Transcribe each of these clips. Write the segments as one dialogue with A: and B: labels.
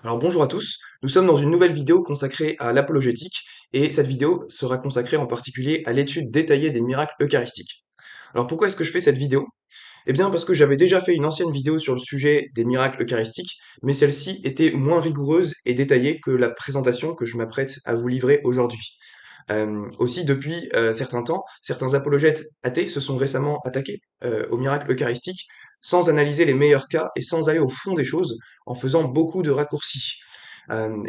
A: Alors bonjour à tous, nous sommes dans une nouvelle vidéo consacrée à l'apologétique et cette vidéo sera consacrée en particulier à l'étude détaillée des miracles eucharistiques. Alors pourquoi est-ce que je fais cette vidéo? Eh bien parce que j'avais déjà fait une ancienne vidéo sur le sujet des miracles eucharistiques, mais celle-ci était moins rigoureuse et détaillée que la présentation que je m'apprête à vous livrer aujourd'hui. Aussi, depuis certains temps, certains apologètes athées se sont récemment attaqués aux miracles eucharistiques sans analyser les meilleurs cas et sans aller au fond des choses, en faisant beaucoup de raccourcis.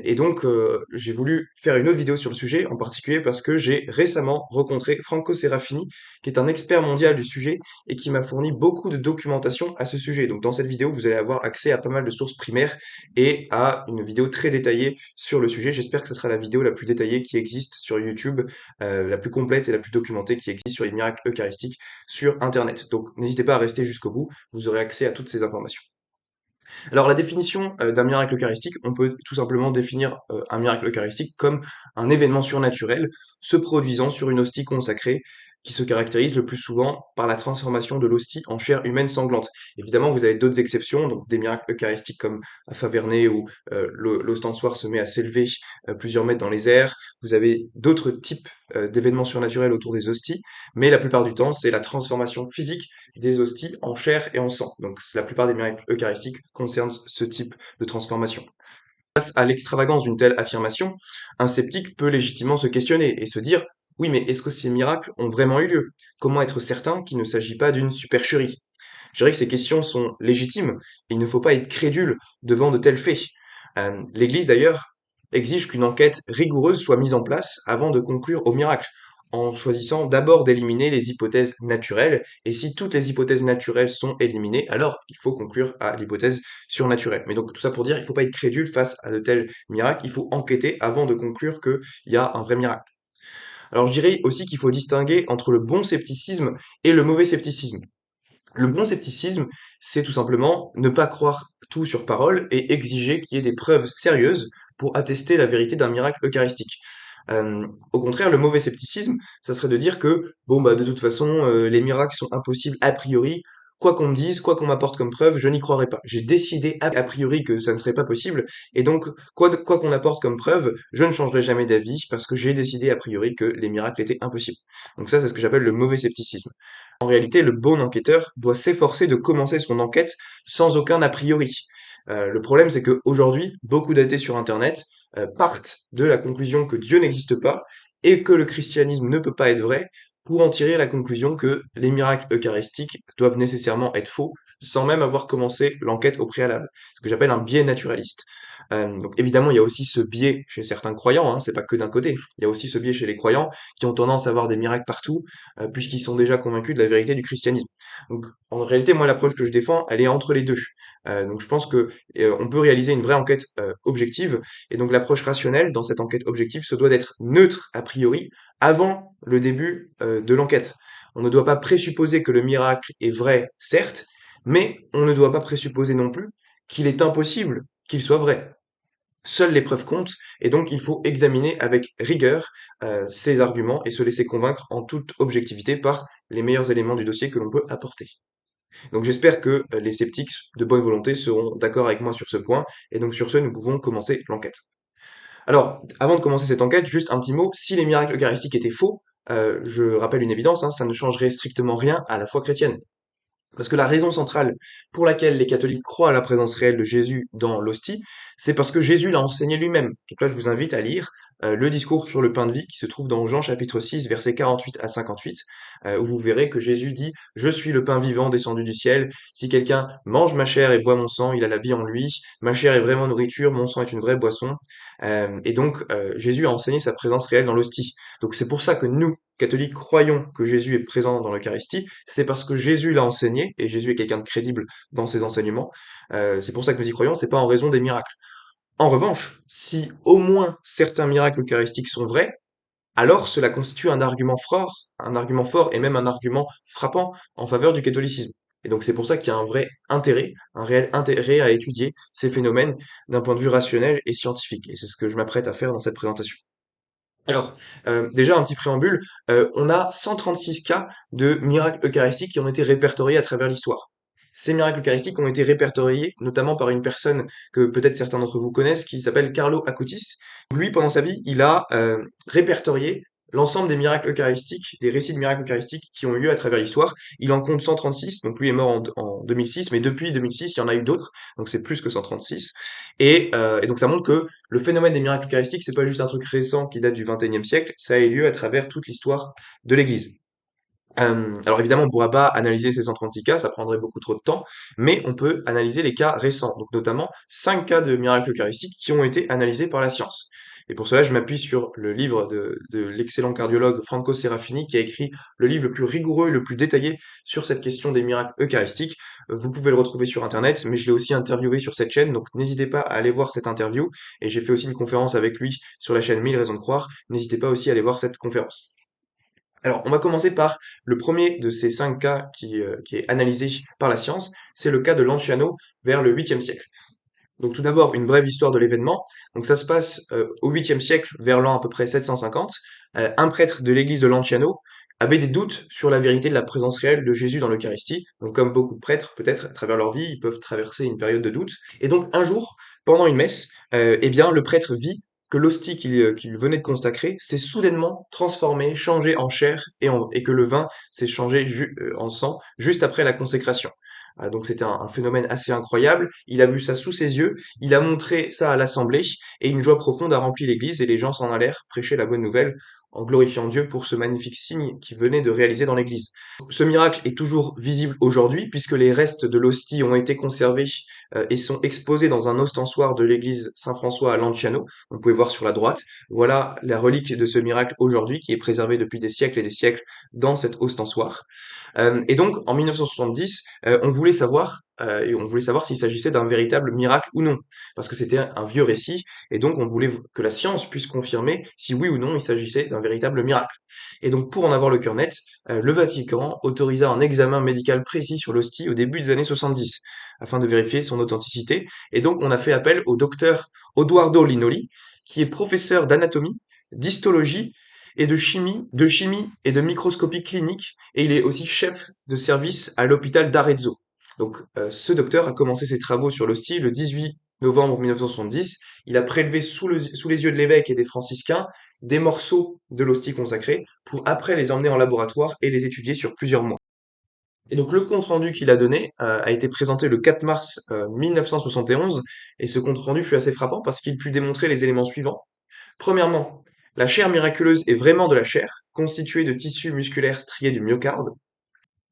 A: Et donc, j'ai voulu faire une autre vidéo sur le sujet, en particulier parce que j'ai récemment rencontré Franco Serafini, qui est un expert mondial du sujet et qui m'a fourni beaucoup de documentation à ce sujet. Donc, dans cette vidéo, vous allez avoir accès à pas mal de sources primaires et à une vidéo très détaillée sur le sujet. J'espère que ce sera la vidéo la plus détaillée qui existe sur YouTube, la plus complète et la plus documentée qui existe sur les miracles eucharistiques sur Internet. Donc, n'hésitez pas à rester jusqu'au bout, vous aurez accès à toutes ces informations. Alors la définition d'un miracle eucharistique, on peut tout simplement définir un miracle eucharistique comme un événement surnaturel se produisant sur une hostie consacrée qui se caractérise le plus souvent par la transformation de l'hostie en chair humaine sanglante. Évidemment, vous avez d'autres exceptions, donc des miracles eucharistiques comme à Favernet où l'ostensoir se met à s'élever plusieurs mètres dans les airs. Vous avez d'autres types d'événements surnaturels autour des hosties, mais la plupart du temps, c'est la transformation physique des hosties en chair et en sang. Donc la plupart des miracles eucharistiques concernent ce type de transformation. Face à l'extravagance d'une telle affirmation, un sceptique peut légitimement se questionner et se dire oui, mais est-ce que ces miracles ont vraiment eu lieu? Comment être certain qu'il ne s'agit pas d'une supercherie? Je dirais que ces questions sont légitimes et il ne faut pas être crédule devant de tels faits. L'Église, d'ailleurs, exige qu'une enquête rigoureuse soit mise en place avant de conclure au miracle, en choisissant d'abord d'éliminer les hypothèses naturelles, et si toutes les hypothèses naturelles sont éliminées, alors il faut conclure à l'hypothèse surnaturelle. Mais donc tout ça pour dire, il ne faut pas être crédule face à de tels miracles, il faut enquêter avant de conclure qu'il y a un vrai miracle. Alors je dirais aussi qu'il faut distinguer entre le bon scepticisme et le mauvais scepticisme. Le bon scepticisme, c'est tout simplement ne pas croire tout sur parole et exiger qu'il y ait des preuves sérieuses pour attester la vérité d'un miracle eucharistique. Au contraire, le mauvais scepticisme, ça serait de dire que, bon, bah, de toute façon, les miracles sont impossibles a priori, quoi qu'on me dise, quoi qu'on m'apporte comme preuve, je n'y croirai pas. J'ai décidé a priori que ça ne serait pas possible, et donc, quoi qu'on apporte comme preuve, je ne changerai jamais d'avis parce que j'ai décidé a priori que les miracles étaient impossibles. Donc ça, c'est ce que j'appelle le mauvais scepticisme. En réalité, le bon enquêteur doit s'efforcer de commencer son enquête sans aucun a priori. Le problème, c'est qu'aujourd'hui, beaucoup d'athées sur Internet partent de la conclusion que Dieu n'existe pas et que le christianisme ne peut pas être vrai pour en tirer la conclusion que les miracles eucharistiques doivent nécessairement être faux, sans même avoir commencé l'enquête au préalable. Ce que j'appelle un biais naturaliste. Donc évidemment, il y a aussi ce biais chez certains croyants, hein, c'est pas que d'un côté. Il y a aussi ce biais chez les croyants qui ont tendance à voir des miracles partout, puisqu'ils sont déjà convaincus de la vérité du christianisme. Donc en réalité, moi, l'approche que je défends, elle est entre les deux. Donc je pense que on peut réaliser une vraie enquête objective, et donc l'approche rationnelle dans cette enquête objective se doit d'être neutre a priori avant le début de l'enquête. On ne doit pas présupposer que le miracle est vrai, certes, mais on ne doit pas présupposer non plus qu'il est impossible qu'il soit vrai. Seules les preuves comptent, et donc il faut examiner avec rigueur ces arguments et se laisser convaincre en toute objectivité par les meilleurs éléments du dossier que l'on peut apporter. Donc j'espère que les sceptiques de bonne volonté seront d'accord avec moi sur ce point, et donc sur ce, nous pouvons commencer l'enquête. Alors, avant de commencer cette enquête, juste un petit mot, si les miracles eucharistiques étaient faux, je rappelle une évidence, hein, ça ne changerait strictement rien à la foi chrétienne. Parce que la raison centrale pour laquelle les catholiques croient à la présence réelle de Jésus dans l'hostie, c'est parce que Jésus l'a enseigné lui-même. Donc là, je vous invite à lire le discours sur le pain de vie qui se trouve dans Jean chapitre 6, versets 48 à 58, où vous verrez que Jésus dit «Je suis le pain vivant descendu du ciel. Si quelqu'un mange ma chair et boit mon sang, il a la vie en lui. Ma chair est vraiment nourriture, mon sang est une vraie boisson.» Et donc, Jésus a enseigné sa présence réelle dans l'hostie. Donc c'est pour ça que nous, catholiques, croyons que Jésus est présent dans l'Eucharistie, c'est parce que Jésus l'a enseigné, et Jésus est quelqu'un de crédible dans ses enseignements. C'est pour ça que nous y croyons, c'est pas en raison des miracles. En revanche, si au moins certains miracles eucharistiques sont vrais, alors cela constitue un argument fort et même un argument frappant en faveur du catholicisme. Et donc c'est pour ça qu'il y a un vrai intérêt, un réel intérêt à étudier ces phénomènes d'un point de vue rationnel et scientifique. Et c'est ce que je m'apprête à faire dans cette présentation. Alors, déjà un petit préambule, on a 136 cas de miracles eucharistiques qui ont été répertoriés à travers l'histoire. Ces miracles eucharistiques ont été répertoriés, notamment par une personne que peut-être certains d'entre vous connaissent, qui s'appelle Carlo Acutis. Lui, pendant sa vie, il a répertorié l'ensemble des miracles eucharistiques, des récits de miracles eucharistiques qui ont eu lieu à travers l'histoire. Il en compte 136, donc lui est mort en 2006, mais depuis 2006, il y en a eu d'autres, donc c'est plus que 136. Et donc ça montre que le phénomène des miracles eucharistiques, c'est pas juste un truc récent qui date du XXIe siècle, ça a eu lieu à travers toute l'histoire de l'Église. Alors évidemment, on ne pourra pas analyser ces 136 cas, ça prendrait beaucoup trop de temps, mais on peut analyser les cas récents, donc notamment 5 cas de miracles eucharistiques qui ont été analysés par la science. Et pour cela, je m'appuie sur le livre de l'excellent cardiologue Franco Serafini, qui a écrit le livre le plus rigoureux et le plus détaillé sur cette question des miracles eucharistiques. Vous pouvez le retrouver sur Internet, mais je l'ai aussi interviewé sur cette chaîne, donc n'hésitez pas à aller voir cette interview. Et j'ai fait aussi une conférence avec lui sur la chaîne 1000 raisons de croire. N'hésitez pas aussi à aller voir cette conférence. Alors, on va commencer par le premier de ces 5 cas qui est analysé par la science, c'est le cas de Lanciano vers le 8e siècle. Donc tout d'abord, une brève histoire de l'événement. Donc ça se passe au 8e siècle, vers l'an à peu près 750. Un prêtre de l'église de Lanciano avait des doutes sur la vérité de la présence réelle de Jésus dans l'Eucharistie. Donc comme beaucoup de prêtres, peut-être à travers leur vie, ils peuvent traverser une période de doute. Et donc un jour, pendant une messe, eh bien le prêtre vit que l'hostie qu'il venait de consacrer s'est soudainement transformée, changée en chair, et que le vin s'est changé en sang juste après la consécration. Donc c'était un phénomène assez incroyable. Il a vu ça sous ses yeux, il a montré ça à l'assemblée, et une joie profonde a rempli l'église, et les gens s'en allèrent prêcher la bonne nouvelle en glorifiant Dieu pour ce magnifique signe qu'il venait de réaliser dans l'église. Ce miracle est toujours visible aujourd'hui, puisque les restes de l'hostie ont été conservés et sont exposés dans un ostensoir de l'église Saint-François à Lanciano. Vous pouvez voir sur la droite. Voilà la relique de ce miracle aujourd'hui, qui est préservée depuis des siècles et des siècles dans cet ostensoir. Et donc, en 1970, on voulait savoir s'il s'agissait d'un véritable miracle ou non, parce que c'était un vieux récit, et donc on voulait que la science puisse confirmer si oui ou non il s'agissait d'un véritable miracle. Et donc, pour en avoir le cœur net, le Vatican autorisa un examen médical précis sur l'hostie au début des années 70, afin de vérifier son authenticité. Et donc, on a fait appel au docteur Odoardo Linoli, qui est professeur d'anatomie, d'histologie et de chimie et de microscopie clinique, et il est aussi chef de service à l'hôpital d'Arezzo. Donc, ce docteur a commencé ses travaux sur l'hostie le 18 novembre 1970. Il a prélevé sous les yeux de l'évêque et des franciscains des morceaux de l'hostie consacrée pour après les emmener en laboratoire et les étudier sur plusieurs mois. Et donc le compte-rendu qu'il a donné a été présenté le 4 mars 1971, et ce compte-rendu fut assez frappant parce qu'il put démontrer les éléments suivants. Premièrement, la chair miraculeuse est vraiment de la chair, constituée de tissus musculaires striés du myocarde.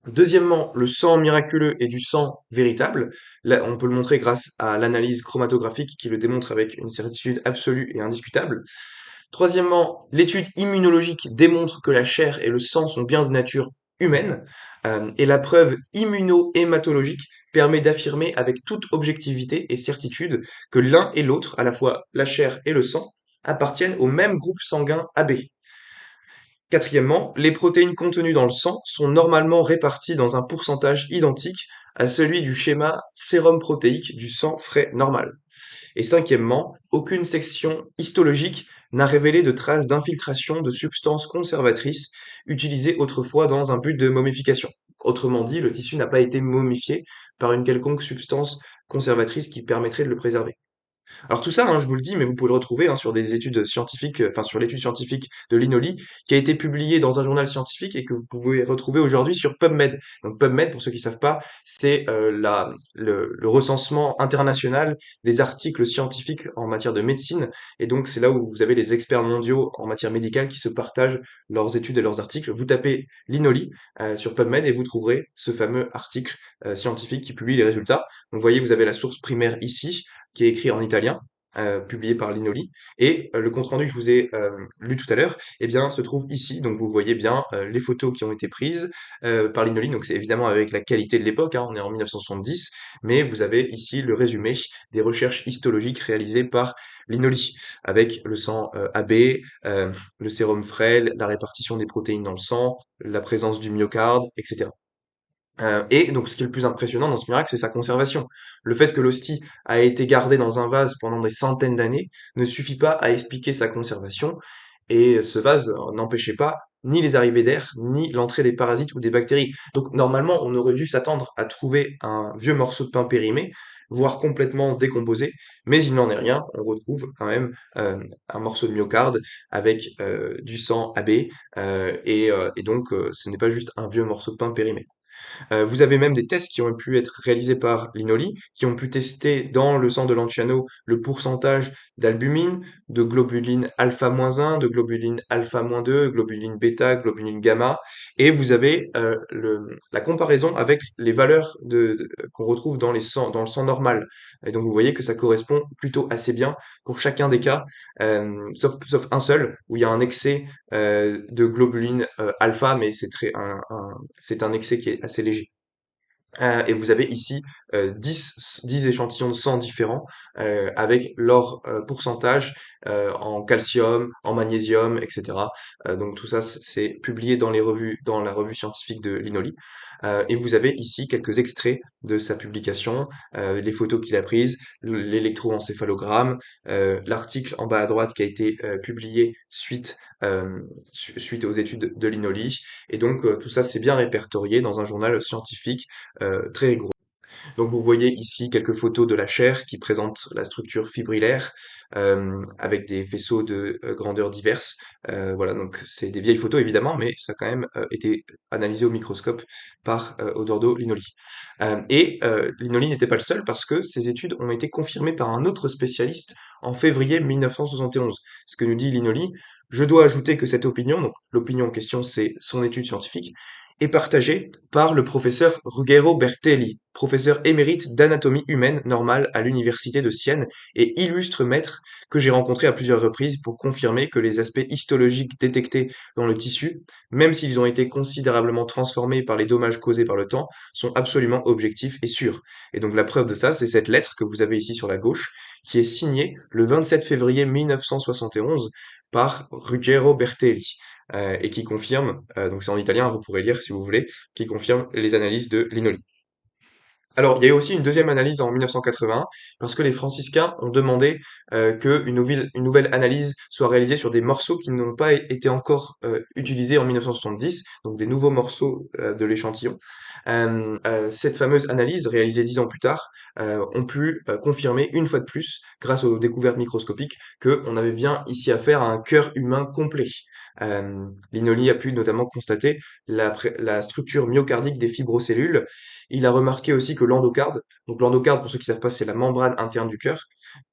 A: Deuxièmement, le sang miraculeux est du sang véritable. Là, on peut le montrer grâce à l'analyse chromatographique qui le démontre avec une certitude absolue et indiscutable. Troisièmement, l'étude immunologique démontre que la chair et le sang sont bien de nature humaine, et la preuve immunohématologique permet d'affirmer avec toute objectivité et certitude que l'un et l'autre, à la fois la chair et le sang, appartiennent au même groupe sanguin AB. Quatrièmement, les protéines contenues dans le sang sont normalement réparties dans un pourcentage identique à celui du schéma sérum protéique du sang frais normal. Et cinquièmement, aucune section histologique n'a révélé de traces d'infiltration de substances conservatrices utilisées autrefois dans un but de momification. Autrement dit, le tissu n'a pas été momifié par une quelconque substance conservatrice qui permettrait de le préserver. Alors tout ça, hein, je vous le dis, mais vous pouvez le retrouver hein, sur des études scientifiques, enfin sur l'étude scientifique de l'INOLI, qui a été publiée dans un journal scientifique et que vous pouvez retrouver aujourd'hui sur PubMed. Donc PubMed, pour ceux qui ne savent pas, c'est le recensement international des articles scientifiques en matière de médecine. Et donc c'est là où vous avez les experts mondiaux en matière médicale qui se partagent leurs études et leurs articles. Vous tapez l'INOLI sur PubMed et vous trouverez ce fameux article scientifique qui publie les résultats. Donc vous voyez, vous avez la source primaire ici qui est écrit en italien, publié par Linoli, et le compte-rendu que je vous ai lu tout à l'heure, eh bien, se trouve ici. Donc vous voyez bien les photos qui ont été prises par Linoli, donc c'est évidemment avec la qualité de l'époque, hein, on est en 1970, mais vous avez ici le résumé des recherches histologiques réalisées par Linoli, avec le sang AB, le sérum frêle, la répartition des protéines dans le sang, la présence du myocarde, etc. Et donc ce qui est le plus impressionnant dans ce miracle, c'est sa conservation. Le fait que l'hostie a été gardée dans un vase pendant des centaines d'années ne suffit pas à expliquer sa conservation, et ce vase n'empêchait pas ni les arrivées d'air, ni l'entrée des parasites ou des bactéries. Donc normalement, on aurait dû s'attendre à trouver un vieux morceau de pain périmé, voire complètement décomposé, mais il n'en est rien. On retrouve quand même un morceau de myocarde avec du sang AB, et donc ce n'est pas juste un vieux morceau de pain périmé. Vous avez même des tests qui ont pu être réalisés par l'INOLI, qui ont pu tester dans le sang de Lanciano le pourcentage d'albumine, de globuline alpha-1, de globuline alpha-2, globuline bêta, globuline gamma, et vous avez la comparaison avec les valeurs qu'on retrouve dans le sang normal. Et donc vous voyez que ça correspond plutôt assez bien pour chacun des cas, sauf un seul, où il y a un excès de globuline alpha, mais c'est un excès qui est assez léger. Et vous avez ici 10 échantillons de sang différents avec leur pourcentage en calcium, en magnésium, etc. Donc tout ça, c'est publié dans les revues, dans la revue scientifique de l'INOLI. Et vous avez ici quelques extraits de sa publication, les photos qu'il a prises, l'électroencéphalogramme, l'article en bas à droite qui a été publié suite aux études de l'INOLI. Et donc tout ça, c'est bien répertorié dans un journal scientifique très rigoureux. Donc vous voyez ici quelques photos de la chair qui présentent la structure fibrillaire avec des faisceaux de grandeurs diverses. Voilà, donc c'est des vieilles photos évidemment, mais ça a quand même été analysé au microscope par Odoardo Linoli. Linoli n'était pas le seul parce que ces études ont été confirmées par un autre spécialiste en février 1971. Ce que nous dit Linoli, je dois ajouter que cette opinion, donc l'opinion en question c'est son étude scientifique, est partagée par le professeur Ruggero Bertelli, professeur émérite d'anatomie humaine normale à l'université de Sienne et illustre maître que j'ai rencontré à plusieurs reprises pour confirmer que les aspects histologiques détectés dans le tissu, même s'ils ont été considérablement transformés par les dommages causés par le temps, sont absolument objectifs et sûrs. Et donc la preuve de ça, c'est cette lettre que vous avez ici sur la gauche, qui est signée le 27 février 1971 par Ruggero Bertelli et qui confirme, donc c'est en italien, vous pourrez lire si vous voulez, qui confirme les analyses de Linoli. Alors, il y a eu aussi une deuxième analyse en 1981, parce que les franciscains ont demandé une nouvelle analyse soit réalisée sur des morceaux qui n'ont pas été encore utilisés en 1970, donc des nouveaux morceaux de l'échantillon. Cette fameuse analyse, réalisée 10 ans plus tard, ont pu confirmer une fois de plus, grâce aux découvertes microscopiques, qu'on avait bien ici affaire à un cœur humain complet. Linoli a pu notamment constater la structure myocardique des fibrocellules. Il a remarqué aussi que l'endocarde, donc l'endocarde, pour ceux qui savent pas, c'est la membrane interne du cœur,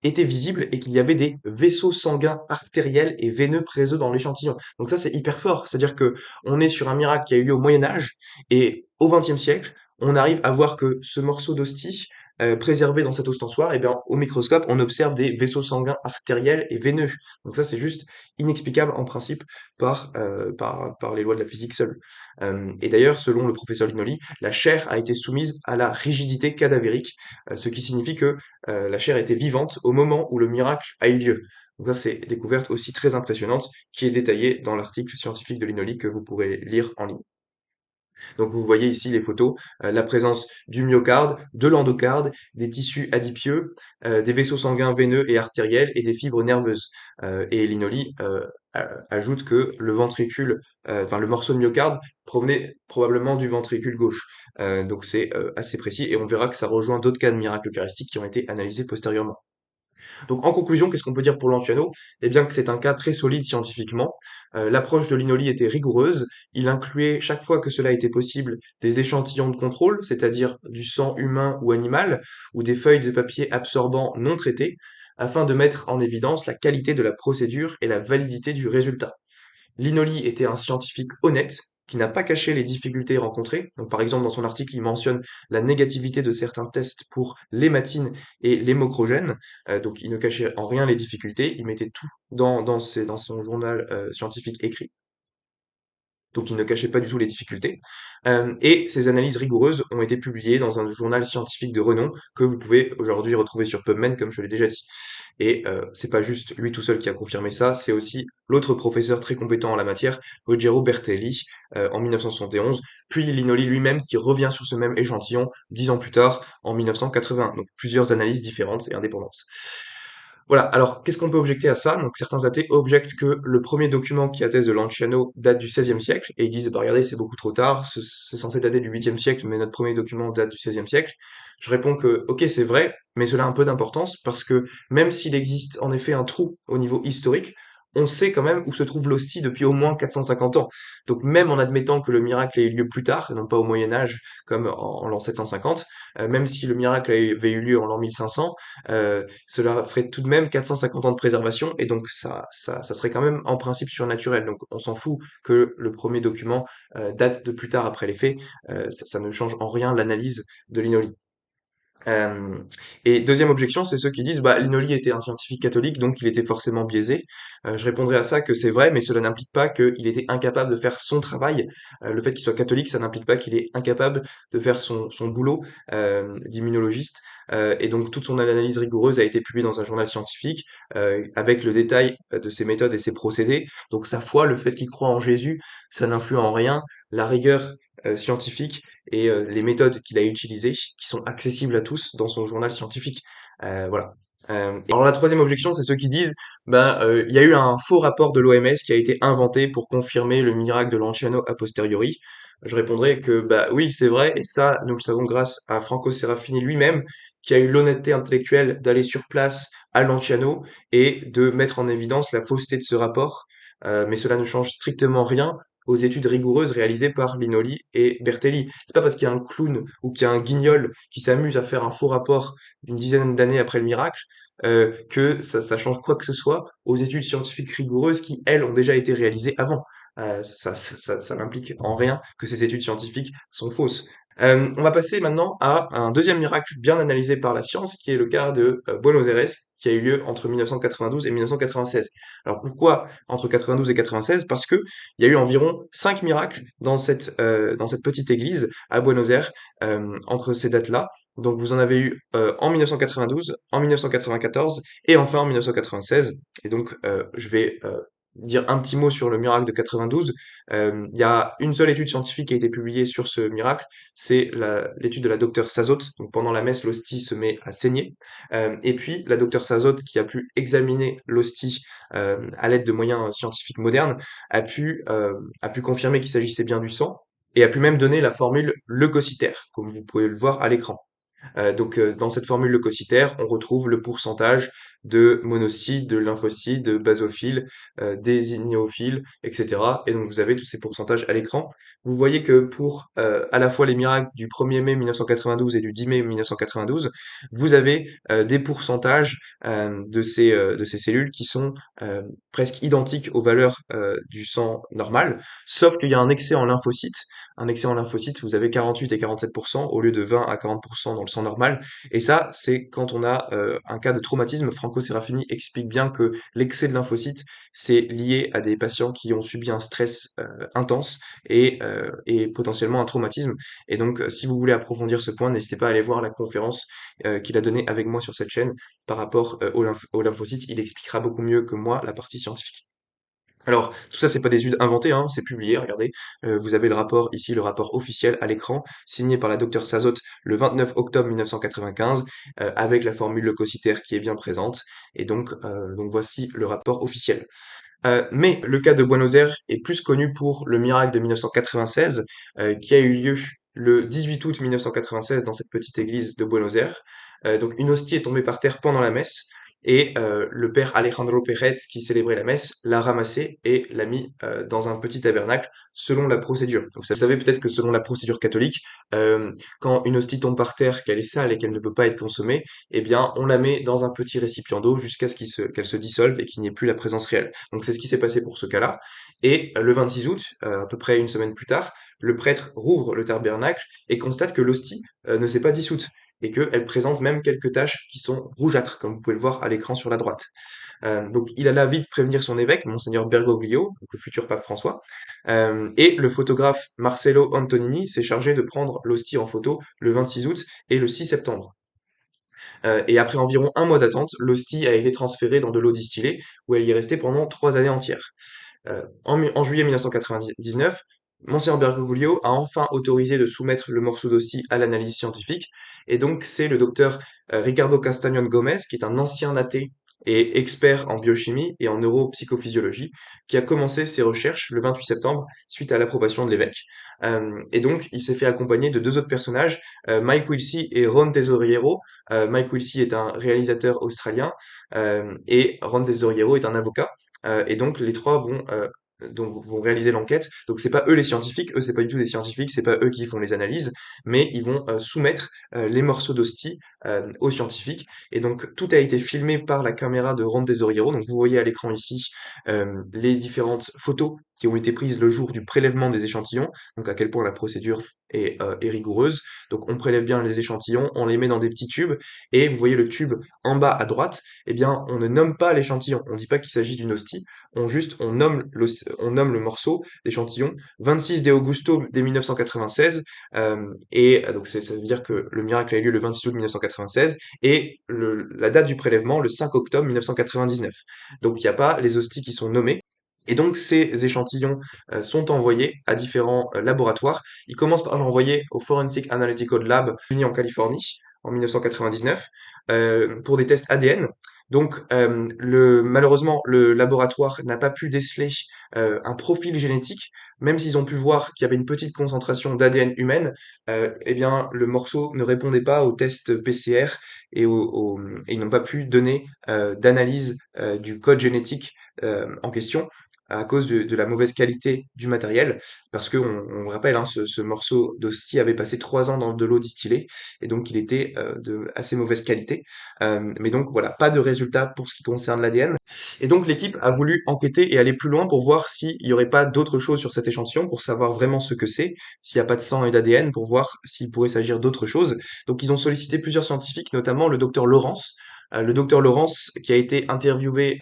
A: était visible et qu'il y avait des vaisseaux sanguins artériels et veineux présents dans l'échantillon. Donc ça, c'est hyper fort. C'est-à-dire que on est sur un miracle qui a eu lieu au Moyen Âge et au XXe siècle, on arrive à voir que ce morceau d'hostie préservé dans cet ostensoir, et bien, au microscope, on observe des vaisseaux sanguins artériels et veineux. Donc ça, c'est juste inexplicable en principe par les lois de la physique seules. Et d'ailleurs, selon le professeur Linoli, la chair a été soumise à la rigidité cadavérique, ce qui signifie que la chair était vivante au moment où le miracle a eu lieu. Donc ça, c'est une découverte aussi très impressionnante qui est détaillée dans l'article scientifique de Linoli que vous pourrez lire en ligne. Donc vous voyez ici les photos, la présence du myocarde, de l'endocarde, des tissus adipeux, des vaisseaux sanguins veineux et artériels et des fibres nerveuses. Et Linoli ajoute que le ventricule, enfin le morceau de myocarde provenait probablement du ventricule gauche. Donc c'est assez précis et on verra que ça rejoint d'autres cas de miracles eucharistiques qui ont été analysés postérieurement. Donc en conclusion, qu'est-ce qu'on peut dire pour Lanciano? Eh bien que c'est un cas très solide scientifiquement. L'approche de Linoli était rigoureuse. Il incluait chaque fois que cela était possible des échantillons de contrôle, c'est-à-dire du sang humain ou animal, ou des feuilles de papier absorbant non traitées, afin de mettre en évidence la qualité de la procédure et la validité du résultat. Linoli était un scientifique honnête qui n'a pas caché les difficultés rencontrées. Donc, par exemple, dans son article, il mentionne la négativité de certains tests pour l'hématine et l'hémochrogène. Donc, il ne cachait en rien les difficultés. Il mettait tout dans son journal scientifique écrit. Donc il ne cachait pas du tout les difficultés. Et ces analyses rigoureuses ont été publiées dans un journal scientifique de renom que vous pouvez aujourd'hui retrouver sur PubMed, comme je l'ai déjà dit. Et c'est pas juste lui tout seul qui a confirmé ça, c'est aussi l'autre professeur très compétent en la matière, Ruggero Bertelli, en 1971, puis Linoli lui-même qui revient sur ce même échantillon 10 ans plus tard, en 1981. Donc plusieurs analyses différentes et indépendantes. Voilà, alors qu'est-ce qu'on peut objecter à ça? Donc certains athées objectent que le premier document qui atteste de Lanciano date du XVIe siècle, et ils disent, bah regardez, c'est beaucoup trop tard, c'est censé dater du 8e siècle, mais notre premier document date du XVIe siècle. Je réponds que, ok, c'est vrai, mais cela a un peu d'importance, parce que même s'il existe en effet un trou au niveau historique, on sait quand même où se trouve l'hostie depuis au moins 450 ans. Donc même en admettant que le miracle ait eu lieu plus tard, et non pas au Moyen Âge, comme en l'an 750, même si le miracle avait eu lieu en l'an 1500, cela ferait tout de même 450 ans de préservation, et donc ça serait quand même en principe surnaturel. Donc on s'en fout que le premier document date de plus tard après les faits, ça ne change en rien l'analyse de Linoli. Euh, et deuxième objection, c'est ceux qui disent bah Linoli était un scientifique catholique, donc il était forcément biaisé. Je répondrai à ça que c'est vrai, mais cela n'implique pas qu'il était incapable de faire son travail. Le fait qu'il soit catholique, ça n'implique pas qu'il est incapable de faire son boulot d'immunologiste. Et donc toute son analyse rigoureuse a été publiée dans un journal scientifique avec le détail de ses méthodes et ses procédés. Donc sa foi, le fait qu'il croit en Jésus, ça n'influe en rien la rigueur scientifique et les méthodes qu'il a utilisées, qui sont accessibles à tous dans son journal scientifique. Voilà. Et alors la troisième objection, c'est ceux qui disent, ben, il y a eu un faux rapport de l'OMS qui a été inventé pour confirmer le miracle de Lanciano a posteriori. Je répondrai que, bah oui, c'est vrai, et ça, nous le savons grâce à Franco Serafini lui-même, qui a eu l'honnêteté intellectuelle d'aller sur place à Lanciano et de mettre en évidence la fausseté de ce rapport. Mais cela ne change strictement rien aux études rigoureuses réalisées par Linoli et Bertelli. C'est pas parce qu'il y a un clown ou qu'il y a un guignol qui s'amuse à faire un faux rapport d'une dizaine d'années après le miracle que ça change quoi que ce soit aux études scientifiques rigoureuses qui, elles, ont déjà été réalisées avant. Ça n'implique en rien que ces études scientifiques sont fausses. On va passer maintenant à un deuxième miracle bien analysé par la science, qui est le cas de Buenos Aires, qui a eu lieu entre 1992 et 1996. Alors pourquoi entre 92 et 96? Parce que il y a eu environ 5 miracles dans cette petite église à Buenos Aires entre ces dates-là. Donc vous en avez eu en 1992, en 1994 et enfin en 1996. Et donc je vais dire un petit mot sur le miracle de 92. Il y a une seule étude scientifique qui a été publiée sur ce miracle, c'est l'étude de la docteure Sazot. Donc pendant la messe, l'hostie se met à saigner. Et puis la docteure Sazot, qui a pu examiner l'hostie à l'aide de moyens scientifiques modernes, a pu confirmer qu'il s'agissait bien du sang et a pu même donner la formule leucocytaire, comme vous pouvez le voir à l'écran. Dans cette formule leucocytaire, on retrouve le pourcentage de monocytes, de lymphocytes, de basophiles, d'éosinophiles, etc. Et donc vous avez tous ces pourcentages à l'écran. Vous voyez que pour à la fois les miracles du 1er mai 1992 et du 10 mai 1992, vous avez des pourcentages de ces cellules qui sont presque identiques aux valeurs du sang normal, sauf qu'il y a un excès en lymphocytes. Un excès en lymphocytes, vous avez 48 et 47% au lieu de 20 à 40% dans le sang normal. Et ça, c'est quand on a un cas de traumatisme. Franco Serafini explique bien que l'excès de lymphocytes, c'est lié à des patients qui ont subi un stress intense et potentiellement un traumatisme. Et donc, si vous voulez approfondir ce point, n'hésitez pas à aller voir la conférence qu'il a donnée avec moi sur cette chaîne par rapport aux lymphocytes. Il expliquera beaucoup mieux que moi la partie scientifique. Alors, tout ça, c'est pas des études inventées, hein, c'est publié, regardez. Vous avez le rapport ici, le rapport officiel à l'écran, signé par la docteure Sazot le 29 octobre 1995, avec la formule leucocytaire qui est bien présente. Et donc voici le rapport officiel. Mais le cas de Buenos Aires est plus connu pour le miracle de 1996, qui a eu lieu le 18 août 1996 dans cette petite église de Buenos Aires. Donc une hostie est tombée par terre pendant la messe, et le père Alejandro Pérez, qui célébrait la messe, l'a ramassée et l'a mis dans un petit tabernacle selon la procédure. Donc, vous savez peut-être que selon la procédure catholique, quand une hostie tombe par terre, qu'elle est sale et qu'elle ne peut pas être consommée, eh bien on la met dans un petit récipient d'eau jusqu'à ce qu'elle se dissolve et qu'il n'y ait plus la présence réelle. Donc c'est ce qui s'est passé pour ce cas-là. Et le 26 août, à peu près une semaine plus tard, le prêtre rouvre le tabernacle et constate que l'hostie ne s'est pas dissoute et qu'elle présente même quelques taches qui sont rougeâtres, comme vous pouvez le voir à l'écran sur la droite. Donc il alla vite prévenir son évêque, Monseigneur Bergoglio, donc le futur pape François, et le photographe Marcello Antonini s'est chargé de prendre l'hostie en photo le 26 août et le 6 septembre. Et après environ un mois d'attente, l'hostie a été transférée dans de l'eau distillée, où elle y est restée pendant 3 années entières. En juillet 1999, Monseigneur Bergoglio a enfin autorisé de soumettre le morceau d'hostie à l'analyse scientifique, et donc c'est le docteur Ricardo Castañón Gomez, qui est un ancien athée et expert en biochimie et en neuropsychophysiologie, qui a commencé ses recherches le 28 septembre suite à l'approbation de l'évêque. Et donc, il s'est fait accompagner de deux autres personnages, Mike Wilsey et Ron Tesoriero. Mike Wilsey est un réalisateur australien et Ron Tesoriero est un avocat. Et donc, les trois vont réaliser l'enquête. Donc, c'est pas eux les scientifiques, eux c'est pas du tout des scientifiques, c'est pas eux qui font les analyses, mais ils vont soumettre les morceaux d'hostie aux scientifiques. Et donc, tout a été filmé par la caméra de Ron Tesoriero. Donc, vous voyez à l'écran ici les différentes photos qui ont été prises le jour du prélèvement des échantillons, donc à quel point la procédure est rigoureuse. Donc, on prélève bien les échantillons, on les met dans des petits tubes, et vous voyez le tube en bas à droite, eh bien, on ne nomme pas l'échantillon. On ne dit pas qu'il s'agit d'une hostie, on nomme le morceau d'échantillon 26 de Augusto dès 1996, donc ça veut dire que le miracle a eu lieu le 26 août 1996 et la date du prélèvement le 5 octobre 1999. Donc il n'y a pas les hosties qui sont nommées. Et donc ces échantillons sont envoyés à différents laboratoires. Ils commencent par l'envoyer au Forensic Analytical Lab uni en Californie en 1999 pour des tests ADN. Donc malheureusement le laboratoire n'a pas pu déceler un profil génétique, même s'ils ont pu voir qu'il y avait une petite concentration d'ADN humaine. Eh bien le morceau ne répondait pas aux tests PCR et ils n'ont pas pu donner d'analyse du code génétique en question à cause de la mauvaise qualité du matériel, parce que on le rappelle, hein, ce morceau d'hostie avait passé 3 ans dans de l'eau distillée, et donc il était de assez mauvaise qualité. Mais donc voilà, pas de résultat pour ce qui concerne l'ADN. Et donc l'équipe a voulu enquêter et aller plus loin pour voir s'il n'y aurait pas d'autres choses sur cet échantillon, pour savoir vraiment ce que c'est, s'il n'y a pas de sang et d'ADN, pour voir s'il pourrait s'agir d'autres choses. Donc ils ont sollicité plusieurs scientifiques, notamment le docteur Laurence. Le docteur Laurence qui a été interviewé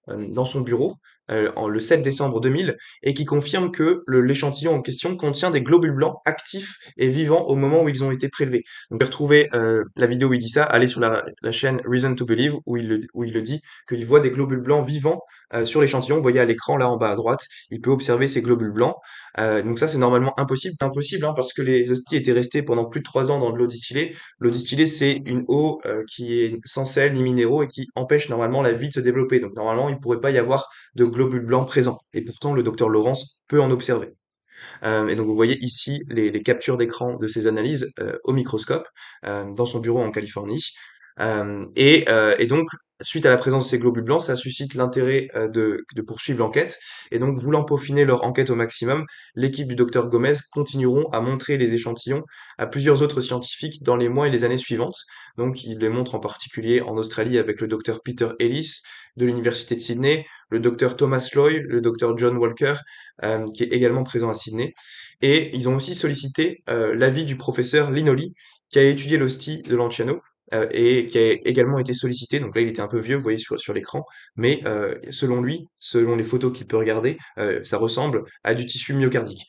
A: dans son bureau le 7 décembre 2000 et qui confirme que l'échantillon en question contient des globules blancs actifs et vivants au moment où ils ont été prélevés. Donc, vous pouvez retrouver la vidéo où il dit ça, allez sur la chaîne Reason to Believe où il le dit qu'il voit des globules blancs vivants sur l'échantillon. Vous voyez à l'écran là en bas à droite, il peut observer ces globules blancs. Donc ça c'est normalement impossible. C'est impossible hein, parce que les hosties étaient restées pendant plus de 3 ans dans de l'eau distillée. L'eau distillée c'est une eau qui est sans sel ni minéraux et qui empêche normalement la vie de se développer. Donc normalement il ne pourrait pas y avoir de globules blancs présents. Et pourtant, le docteur Laurence peut en observer. Et donc, vous voyez ici les captures d'écran de ces analyses au microscope dans son bureau en Californie. Et donc, suite à la présence de ces globules blancs, ça suscite l'intérêt de poursuivre l'enquête. Et donc, voulant peaufiner leur enquête au maximum, l'équipe du docteur Gomez continueront à montrer les échantillons à plusieurs autres scientifiques dans les mois et les années suivantes. Donc, ils les montrent en particulier en Australie avec le docteur Peter Ellis de l'Université de Sydney, le docteur Thomas Loy, le docteur John Walker, qui est également présent à Sydney. Et ils ont aussi sollicité l'avis du professeur Linoli, qui a étudié l'hostie de Lanciano, et qui a également été sollicité. Donc là, il était un peu vieux, vous voyez sur l'écran, mais selon lui, selon les photos qu'il peut regarder, ça ressemble à du tissu myocardique,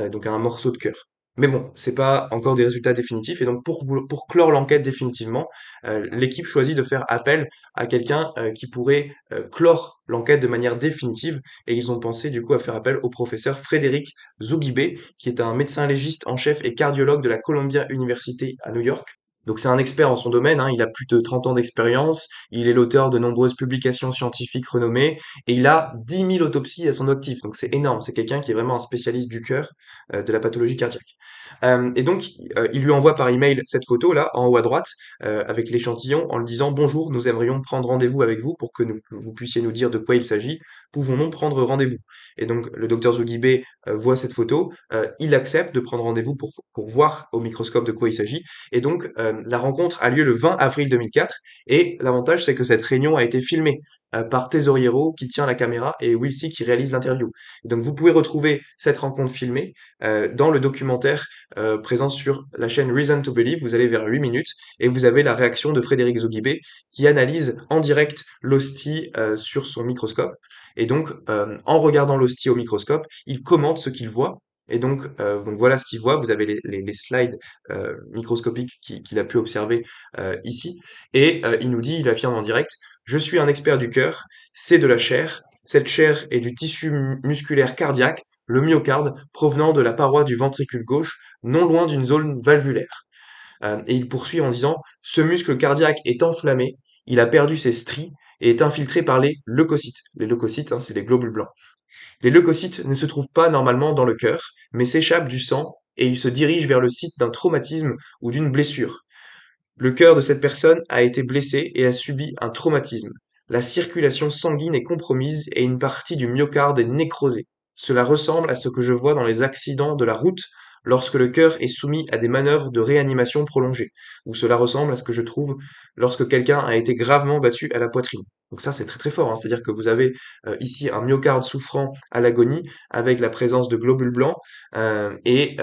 A: donc à un morceau de cœur. Mais bon, c'est pas encore des résultats définitifs, et donc pour clore l'enquête définitivement, l'équipe choisit de faire appel à quelqu'un qui pourrait clore l'enquête de manière définitive, et ils ont pensé du coup à faire appel au professeur Frédéric Zougibé, qui est un médecin légiste en chef et cardiologue de la Columbia University à New York. Donc c'est un expert en son domaine, hein, il a plus de 30 ans d'expérience, il est l'auteur de nombreuses publications scientifiques renommées, et il a 10 000 autopsies à son actif, donc c'est énorme, c'est quelqu'un qui est vraiment un spécialiste du cœur, de la pathologie cardiaque. Et donc il lui envoie par email cette photo là, en haut à droite, avec l'échantillon, en lui disant: «Bonjour, nous aimerions prendre rendez-vous avec vous pour que vous puissiez nous dire de quoi il s'agit. Pouvons-nous prendre rendez-vous?» Et donc le docteur Zougibé voit cette photo, il accepte de prendre rendez-vous pour voir au microscope de quoi il s'agit. Et donc, la rencontre a lieu le 20 avril 2004. Et l'avantage, c'est que cette réunion a été filmée par Tesoriero qui tient la caméra et Wilsey qui réalise l'interview. Donc, vous pouvez retrouver cette rencontre filmée dans le documentaire présent sur la chaîne Reason to Believe. Vous allez vers 8 minutes et vous avez la réaction de Frédéric Zoguibé qui analyse en direct l'hostie sur son microscope. Et donc, en regardant l'hostie au microscope, il commente ce qu'il voit. Et donc voilà ce qu'il voit. Vous avez les slides microscopiques qu'il a pu observer ici. Et il nous dit, il affirme en direct: «Je suis un expert du cœur, c'est de la chair. Cette chair est du tissu musculaire cardiaque, le myocarde, provenant de la paroi du ventricule gauche, non loin d'une zone valvulaire.» Et il poursuit en disant: «Ce muscle cardiaque est enflammé, il a perdu ses stries, et est infiltré par les leucocytes. Les leucocytes, hein, c'est les globules blancs. Les leucocytes ne se trouvent pas normalement dans le cœur, mais s'échappent du sang et ils se dirigent vers le site d'un traumatisme ou d'une blessure. Le cœur de cette personne a été blessé et a subi un traumatisme. La circulation sanguine est compromise et une partie du myocarde est nécrosée. Cela ressemble à ce que je vois dans les accidents de la route lorsque le cœur est soumis à des manœuvres de réanimation prolongée, ou cela ressemble à ce que je trouve lorsque quelqu'un a été gravement battu à la poitrine. Donc ça, c'est très très fort, hein. C'est-à-dire que vous avez ici un myocarde souffrant à l'agonie avec la présence de globules blancs et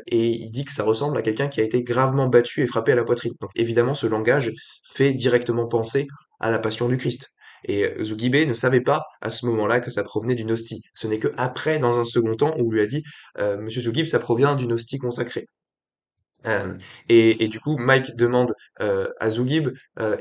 A: il dit que ça ressemble à quelqu'un qui a été gravement battu et frappé à la poitrine. Donc évidemment, ce langage fait directement penser à la passion du Christ. Et Zugibé ne savait pas à ce moment-là que ça provenait d'une hostie. Ce n'est que après, dans un second temps, où on lui a dit, Monsieur Zugib, ça provient d'une hostie consacrée. Et du coup, Mike demande à Zugib,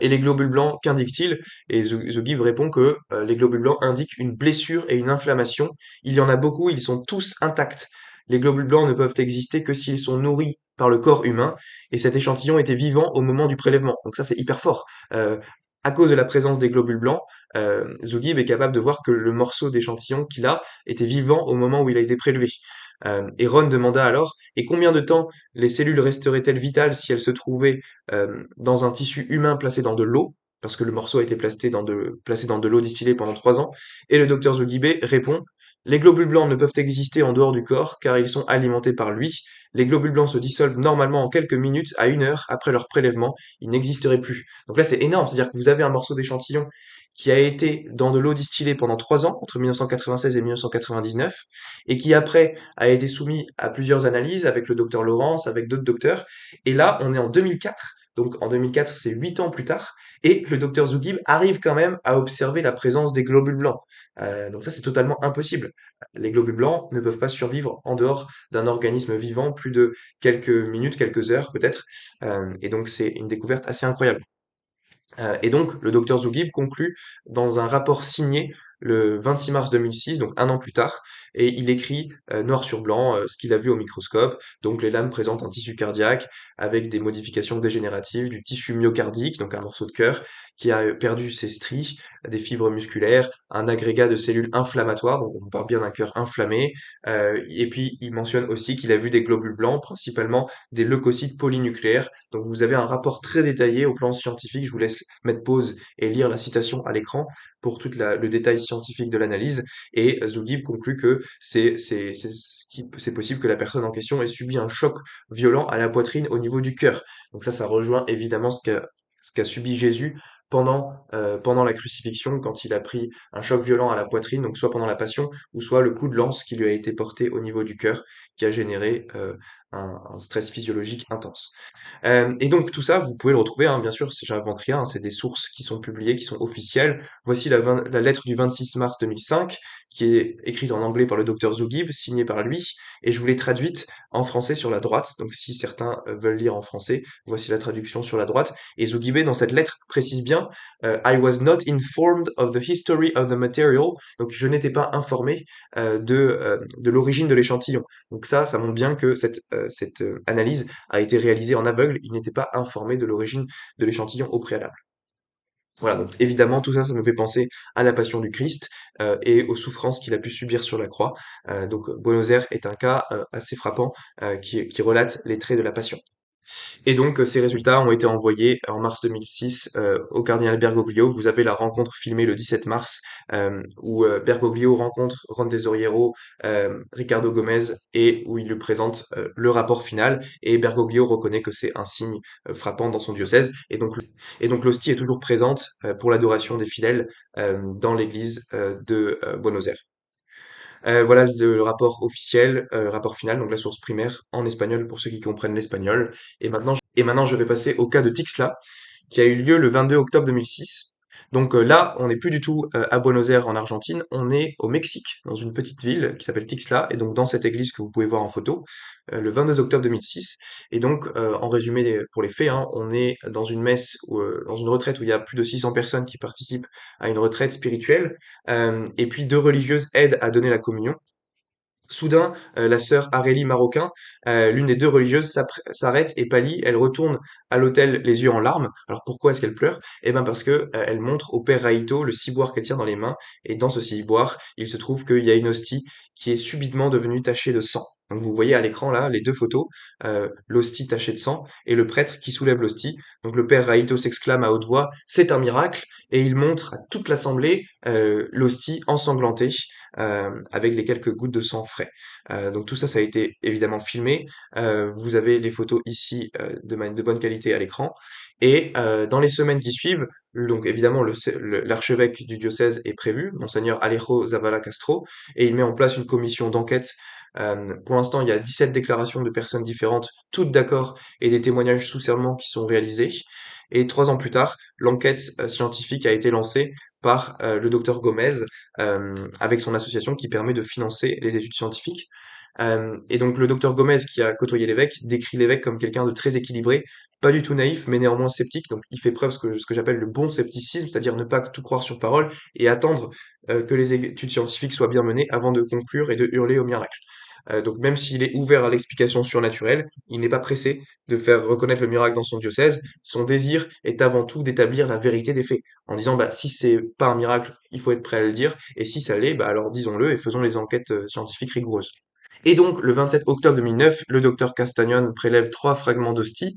A: et les globules blancs, qu'indiquent-ils? Et Zugib répond que les globules blancs indiquent une blessure et une inflammation. Il y en a beaucoup, ils sont tous intacts. Les globules blancs ne peuvent exister que s'ils sont nourris par le corps humain, et cet échantillon était vivant au moment du prélèvement. Donc ça, c'est hyper fort. À cause de la présence des globules blancs, Zugib est capable de voir que le morceau d'échantillon qu'il a était vivant au moment où il a été prélevé. Et Ron demanda alors, et combien de temps les cellules resteraient-elles vitales si elles se trouvaient dans un tissu humain placé dans de l'eau, parce que le morceau a été placé dans de l'eau distillée pendant 3 ans? Et le docteur Zogibé répond, les globules blancs ne peuvent exister en dehors du corps car ils sont alimentés par lui. Les globules blancs se dissolvent normalement en quelques minutes à 1 heure après leur prélèvement. Ils n'existeraient plus. Donc là, c'est énorme. C'est-à-dire que vous avez un morceau d'échantillon qui a été dans de l'eau distillée pendant 3 ans, entre 1996 et 1999, et qui après a été soumis à plusieurs analyses avec le docteur Laurence, avec d'autres docteurs. Et là, on est en 2004. Donc en 2004, c'est 8 ans plus tard, et le docteur Zugib arrive quand même à observer la présence des globules blancs. Donc ça, c'est totalement impossible. Les globules blancs ne peuvent pas survivre en dehors d'un organisme vivant plus de quelques minutes, quelques heures peut-être. Et donc c'est une découverte assez incroyable. Et donc, le docteur Zoughib conclut dans un rapport signé le 26 mars 2006, donc 1 an plus tard, et il écrit noir sur blanc ce qu'il a vu au microscope. Donc, les lames présentent un tissu cardiaque avec des modifications dégénératives du tissu myocardique, donc un morceau de cœur qui a perdu ses stries, des fibres musculaires, un agrégat de cellules inflammatoires, donc on parle bien d'un cœur inflammé. Et puis, il mentionne aussi qu'il a vu des globules blancs, principalement des leucocytes polynucléaires. Donc, vous avez un rapport très détaillé au plan scientifique. Je vous laisse mettre pause et lire la citation à l'écran pour tout le détail scientifique de l'analyse. Et Zoughib conclut que c'est possible que la personne en question ait subi un choc violent à la poitrine au niveau du cœur. Donc ça rejoint évidemment ce qu'a subi Jésus pendant la crucifixion, quand il a pris un choc violent à la poitrine, donc soit pendant la passion, ou soit le coup de lance qui lui a été porté au niveau du cœur, qui a généré un stress physiologique intense. Et donc tout ça, vous pouvez le retrouver, hein, bien sûr, j'invente rien, hein, c'est des sources qui sont publiées, qui sont officielles. Voici la lettre du 26 mars 2005, qui est écrite en anglais par le docteur Zoughib, signée par lui, et je vous l'ai traduite en français sur la droite. Donc si certains veulent lire en français, voici la traduction sur la droite. Et Zoughibé, dans cette lettre, précise bien I was not informed of the history of the material. Donc je n'étais pas informé de l'origine de l'échantillon. Donc ça montre bien que cette analyse a été réalisé en aveugle, il n'était pas informé de l'origine de l'échantillon au préalable. Voilà, donc évidemment, tout ça, ça nous fait penser à la passion du Christ et aux souffrances qu'il a pu subir sur la croix. Donc Buenos Aires est un cas assez frappant qui relate les traits de la passion. Et donc, ces résultats ont été envoyés en mars 2006 au cardinal Bergoglio. Vous avez la rencontre filmée le 17 mars où Bergoglio rencontre Ron Tesoriero, Ricardo Gomez et où il lui présente le rapport final. Et Bergoglio reconnaît que c'est un signe frappant dans son diocèse. Et donc l'hostie est toujours présente pour l'adoration des fidèles dans l'église de Buenos Aires. Voilà le rapport officiel, rapport final, donc la source primaire en espagnol pour ceux qui comprennent l'espagnol. Et maintenant, je vais passer au cas de Tixla, qui a eu lieu le 22 octobre 2006. Donc là, on n'est plus du tout à Buenos Aires en Argentine, on est au Mexique, dans une petite ville qui s'appelle Tixla, et donc dans cette église que vous pouvez voir en photo, le 22 octobre 2006. Et donc, en résumé pour les faits, hein, on est dans une messe, dans une retraite où il y a plus de 600 personnes qui participent à une retraite spirituelle, et puis deux religieuses aident à donner la communion. Soudain, la sœur Aurélie Marocain, l'une des deux religieuses, s'arrête et pâlit. Elle retourne à l'hôtel les yeux en larmes. Alors pourquoi est-ce qu'elle pleure? Eh ben parce que elle montre au père Raito le ciboire qu'elle tient dans les mains, et dans ce ciboire, il se trouve qu'il y a une hostie qui est subitement devenue tachée de sang. Donc vous voyez à l'écran là les deux photos, l'hostie tachée de sang et le prêtre qui soulève l'hostie. Donc le père Raito s'exclame à haute voix, c'est un miracle, et il montre à toute l'assemblée l'hostie ensanglantée avec les quelques gouttes de sang frais. Donc tout ça, ça a été évidemment filmé. Vous avez les photos ici de bonne qualité à l'écran. Et dans les semaines qui suivent, donc évidemment l'archevêque du diocèse est prévu, Monseigneur Alejo Zavala Castro, et il met en place une commission d'enquête. Pour l'instant, il y a 17 déclarations de personnes différentes, toutes d'accord, et des témoignages sous serment qui sont réalisés. Et 3 ans plus tard, l'enquête scientifique a été lancée par le docteur Gomez avec son association qui permet de financer les études scientifiques. Et donc le docteur Gomez, qui a côtoyé l'évêque, décrit l'évêque comme quelqu'un de très équilibré, pas du tout naïf, mais néanmoins sceptique. Donc il fait preuve ce que j'appelle le bon scepticisme, c'est-à-dire ne pas tout croire sur parole et attendre que les études scientifiques soient bien menées avant de conclure et de hurler au miracle. Donc même s'il est ouvert à l'explication surnaturelle, il n'est pas pressé de faire reconnaître le miracle dans son diocèse. Son désir est avant tout d'établir la vérité des faits, en disant bah si c'est pas un miracle, il faut être prêt à le dire, et si ça l'est, bah alors disons-le et faisons les enquêtes scientifiques rigoureuses. Et donc, le 27 octobre 2009, le docteur Castagnon prélève 3 fragments d'hostie.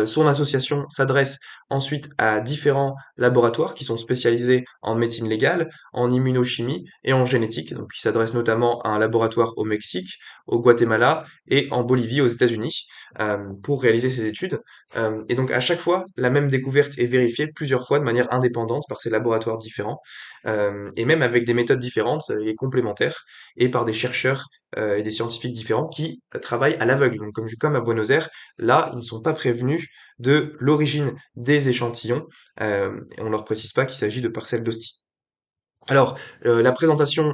A: Son association s'adresse ensuite à différents laboratoires qui sont spécialisés en médecine légale, en immunochimie et en génétique. Donc, il s'adresse notamment à un laboratoire au Mexique, au Guatemala et en Bolivie aux États-Unis pour réaliser ces études. Et donc, à chaque fois, la même découverte est vérifiée plusieurs fois de manière indépendante par ces laboratoires différents, et même avec des méthodes différentes et complémentaires, et par des chercheurs et des scientifiques différents qui travaillent à l'aveugle. Donc comme à Buenos Aires, là, ils ne sont pas prévenus de l'origine des échantillons, et on leur précise pas qu'il s'agit de parcelles d'hostie. Alors, la présentation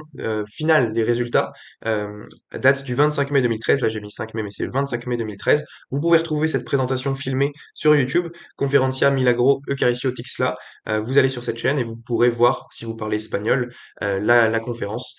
A: finale des résultats date du 25 mai 2013. Là, j'ai mis 5 mai, mais c'est le 25 mai 2013. Vous pouvez retrouver cette présentation filmée sur YouTube, Conferencia Milagro Eucaristio Tixla. Vous allez sur cette chaîne et vous pourrez voir, si vous parlez espagnol, la conférence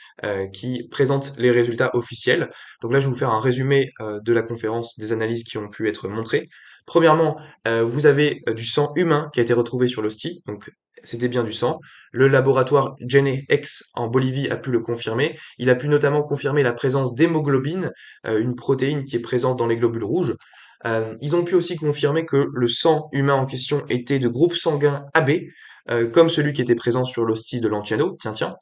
A: qui présente les résultats officiels. Donc là, je vais vous faire un résumé de la conférence, des analyses qui ont pu être montrées. Premièrement, vous avez du sang humain qui a été retrouvé sur l'hostie, donc c'était bien du sang. Le laboratoire GeneX en Bolivie a pu le confirmer. Il a pu notamment confirmer la présence d'hémoglobine, une protéine qui est présente dans les globules rouges. Ils ont pu aussi confirmer que le sang humain en question était de groupe sanguin AB, comme celui qui était présent sur l'hostie de Lanciano. Tiens, tiens.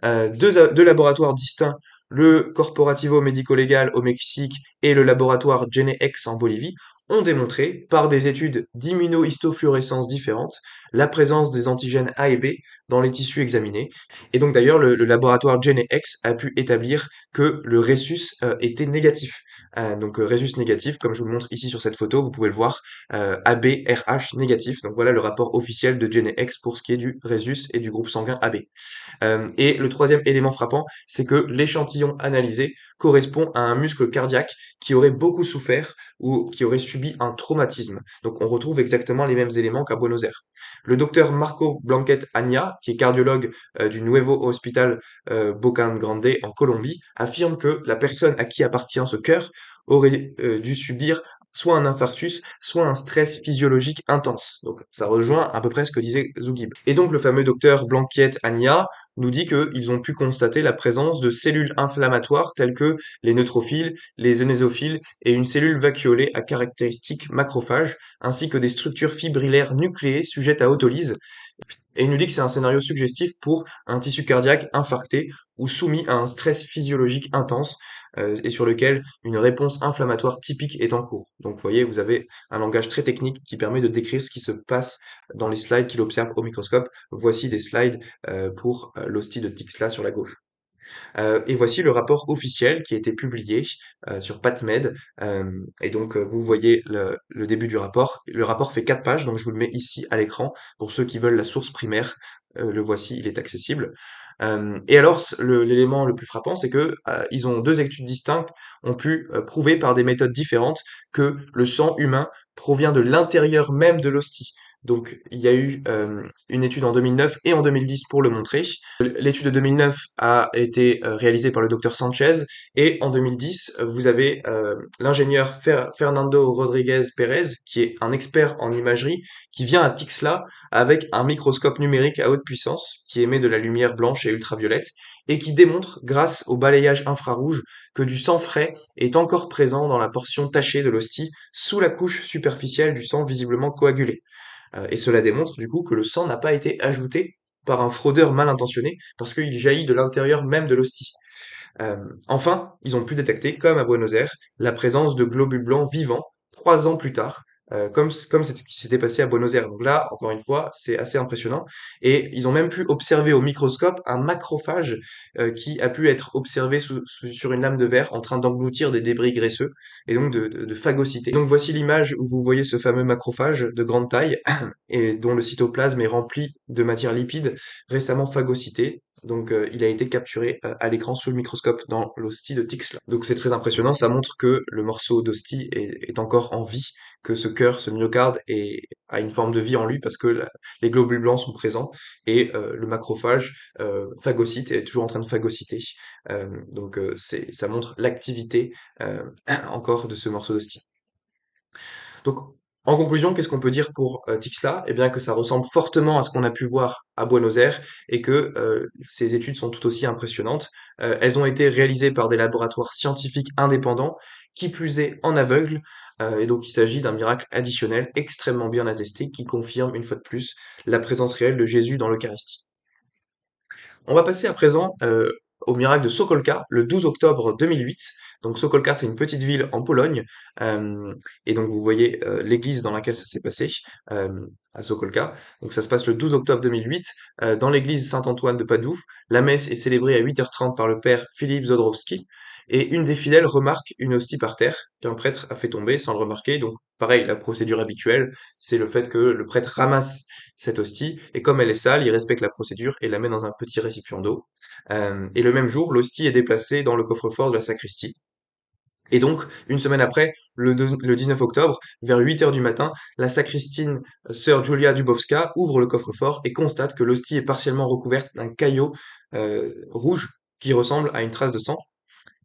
A: Deux laboratoires distincts, le Corporativo Médico-Légal au Mexique et le laboratoire GeneX en Bolivie, ont démontré, par des études d'immunohistofluorescence différentes, la présence des antigènes A et B dans les tissus examinés. Et donc d'ailleurs, le laboratoire GeneX a pu établir que le rhésus était négatif. Donc rhésus négatif, comme je vous le montre ici sur cette photo, vous pouvez le voir, ABRH négatif. Donc voilà le rapport officiel de GeneX pour ce qui est du rhésus et du groupe sanguin AB. Et le troisième élément frappant, c'est que l'échantillon analysé correspond à un muscle cardiaque qui aurait beaucoup souffert ou qui aurait subi un traumatisme. Donc on retrouve exactement les mêmes éléments qu'à Buenos Aires. Le docteur Marco Blanquet Ania, qui est cardiologue du Nuevo Hospital Bocan Grande en Colombie, affirme que la personne à qui appartient ce cœur aurait dû subir soit un infarctus, soit un stress physiologique intense. Donc ça rejoint à peu près ce que disait Zougib. Et donc le fameux docteur Blanquiette Ania nous dit qu'ils ont pu constater la présence de cellules inflammatoires telles que les neutrophiles, les ionésophiles et une cellule vacuolée à caractéristiques macrophages, ainsi que des structures fibrillaires nucléées sujettes à autolyse. Et il nous dit que c'est un scénario suggestif pour un tissu cardiaque infarcté ou soumis à un stress physiologique intense, et sur lequel une réponse inflammatoire typique est en cours. Donc vous voyez, vous avez un langage très technique qui permet de décrire ce qui se passe dans les slides qu'il observe au microscope. Voici des slides pour l'hostie de Tixla sur la gauche. Et voici le rapport officiel qui a été publié sur PubMed. Et donc, vous voyez le début du rapport. Le rapport fait 4 pages, donc je vous le mets ici à l'écran. Pour ceux qui veulent la source primaire, le voici, il est accessible. Et alors, l'élément le plus frappant, c'est que ils ont 2 études distinctes, ont pu prouver par des méthodes différentes que le sang humain provient de l'intérieur même de l'hostie. Donc, il y a eu une étude en 2009 et en 2010 pour le montrer. L'étude de 2009 a été réalisée par le docteur Sanchez et en 2010, vous avez l'ingénieur Fernando Rodriguez Pérez, qui est un expert en imagerie, qui vient à Tixla avec un microscope numérique à haute puissance qui émet de la lumière blanche et ultraviolette et qui démontre, grâce au balayage infrarouge, que du sang frais est encore présent dans la portion tachée de l'hostie sous la couche superficielle du sang visiblement coagulé. Et cela démontre du coup que le sang n'a pas été ajouté par un fraudeur mal intentionné parce qu'il jaillit de l'intérieur même de l'hostie. Euh, enfin, ils ont pu détecter, comme à Buenos Aires, la présence de globules blancs vivants 3 ans plus tard, comme c'est ce qui s'était passé à Buenos Aires. Donc là, encore une fois, c'est assez impressionnant. Et ils ont même pu observer au microscope un macrophage qui a pu être observé sur une lame de verre en train d'engloutir des débris graisseux et donc de phagocyter. Donc voici l'image où vous voyez ce fameux macrophage de grande taille et dont le cytoplasme est rempli de matière lipide récemment phagocytée. Donc, il a été capturé à l'écran sous le microscope dans l'hostie de Tixla. Donc, c'est très impressionnant. Ça montre que le morceau d'hostie est encore en vie, que ce cœur, ce myocarde a une forme de vie en lui parce que les globules blancs sont présents et le macrophage phagocyte et est toujours en train de phagocyter. Donc, ça montre l'activité encore de ce morceau d'hostie. Donc, en conclusion, qu'est-ce qu'on peut dire pour Tixla? Eh bien, que ça ressemble fortement à ce qu'on a pu voir à Buenos Aires et que ces études sont tout aussi impressionnantes. Elles ont été réalisées par des laboratoires scientifiques indépendants, qui plus est en aveugle, et donc il s'agit d'un miracle additionnel extrêmement bien attesté qui confirme une fois de plus la présence réelle de Jésus dans l'Eucharistie. On va passer à présent au miracle de Sokolka, le 12 octobre 2008. Donc Sokolka, c'est une petite ville en Pologne, euh, et donc vous voyez l'église dans laquelle ça s'est passé, euh, à Sokolka. Donc ça se passe le 12 octobre 2008, dans l'église Saint-Antoine de Padoue. La messe est célébrée à 8h30 par le père Philippe Zodrowski, et une des fidèles remarque une hostie par terre, qu'un prêtre a fait tomber sans le remarquer. Donc pareil, la procédure habituelle, c'est le fait que le prêtre ramasse cette hostie, et comme elle est sale, il respecte la procédure et la met dans un petit récipient d'eau. Et le même jour, l'hostie est déplacée dans le coffre-fort de la sacristie. Et donc, une semaine après, le 19 octobre, vers 8 heures du matin, la sacristine sœur Julia Dubowska ouvre le coffre-fort et constate que l'hostie est partiellement recouverte d'un caillot rouge qui ressemble à une trace de sang.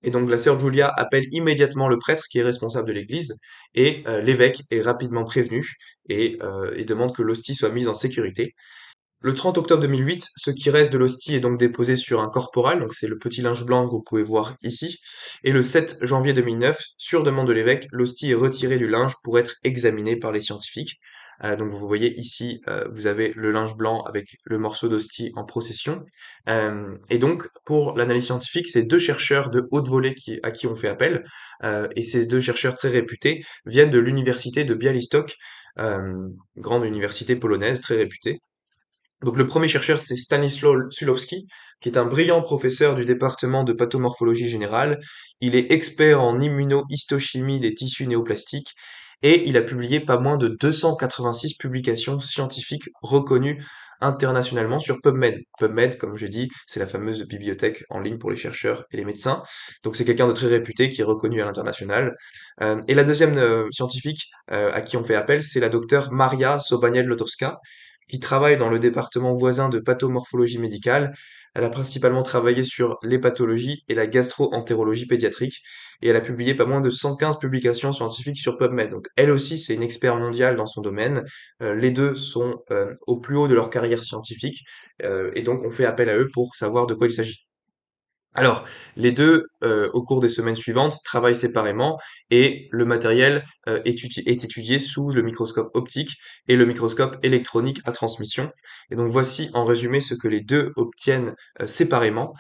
A: Et donc la sœur Julia appelle immédiatement le prêtre qui est responsable de l'église et l'évêque est rapidement prévenu et demande que l'hostie soit mise en sécurité. Le 30 octobre 2008, ce qui reste de l'hostie est donc déposé sur un corporal, donc c'est le petit linge blanc que vous pouvez voir ici. Et le 7 janvier 2009, sur demande de l'évêque, l'hostie est retirée du linge pour être examinée par les scientifiques. Donc vous voyez ici, vous avez le linge blanc avec le morceau d'hostie en procession. Et donc pour l'analyse scientifique, c'est 2 chercheurs de haute volée à qui on fait appel. Et ces 2 chercheurs très réputés viennent de l'université de Białystok, grande université polonaise très réputée. Donc le premier chercheur, c'est Stanisław Sulowski, qui est un brillant professeur du département de pathomorphologie générale. Il est expert en immunohistochimie des tissus néoplastiques et il a publié pas moins de 286 publications scientifiques reconnues internationalement sur PubMed. PubMed, comme j'ai dit, c'est la fameuse bibliothèque en ligne pour les chercheurs et les médecins. Donc c'est quelqu'un de très réputé qui est reconnu à l'international. Et la deuxième scientifique à qui on fait appel, c'est la docteure Maria Sobaniel-Lotowska, qui travaille dans le département voisin de pathomorphologie médicale. Elle a principalement travaillé sur les pathologies et la gastro-entérologie pédiatrique, et elle a publié pas moins de 115 publications scientifiques sur PubMed. Donc elle aussi, c'est une expert mondiale dans son domaine. Les deux sont au plus haut de leur carrière scientifique, et donc on fait appel à eux pour savoir de quoi il s'agit. Alors, les deux, au cours des semaines suivantes, travaillent séparément et le matériel est étudié sous le microscope optique et le microscope électronique à transmission. Et donc voici en résumé ce que les deux obtiennent séparément.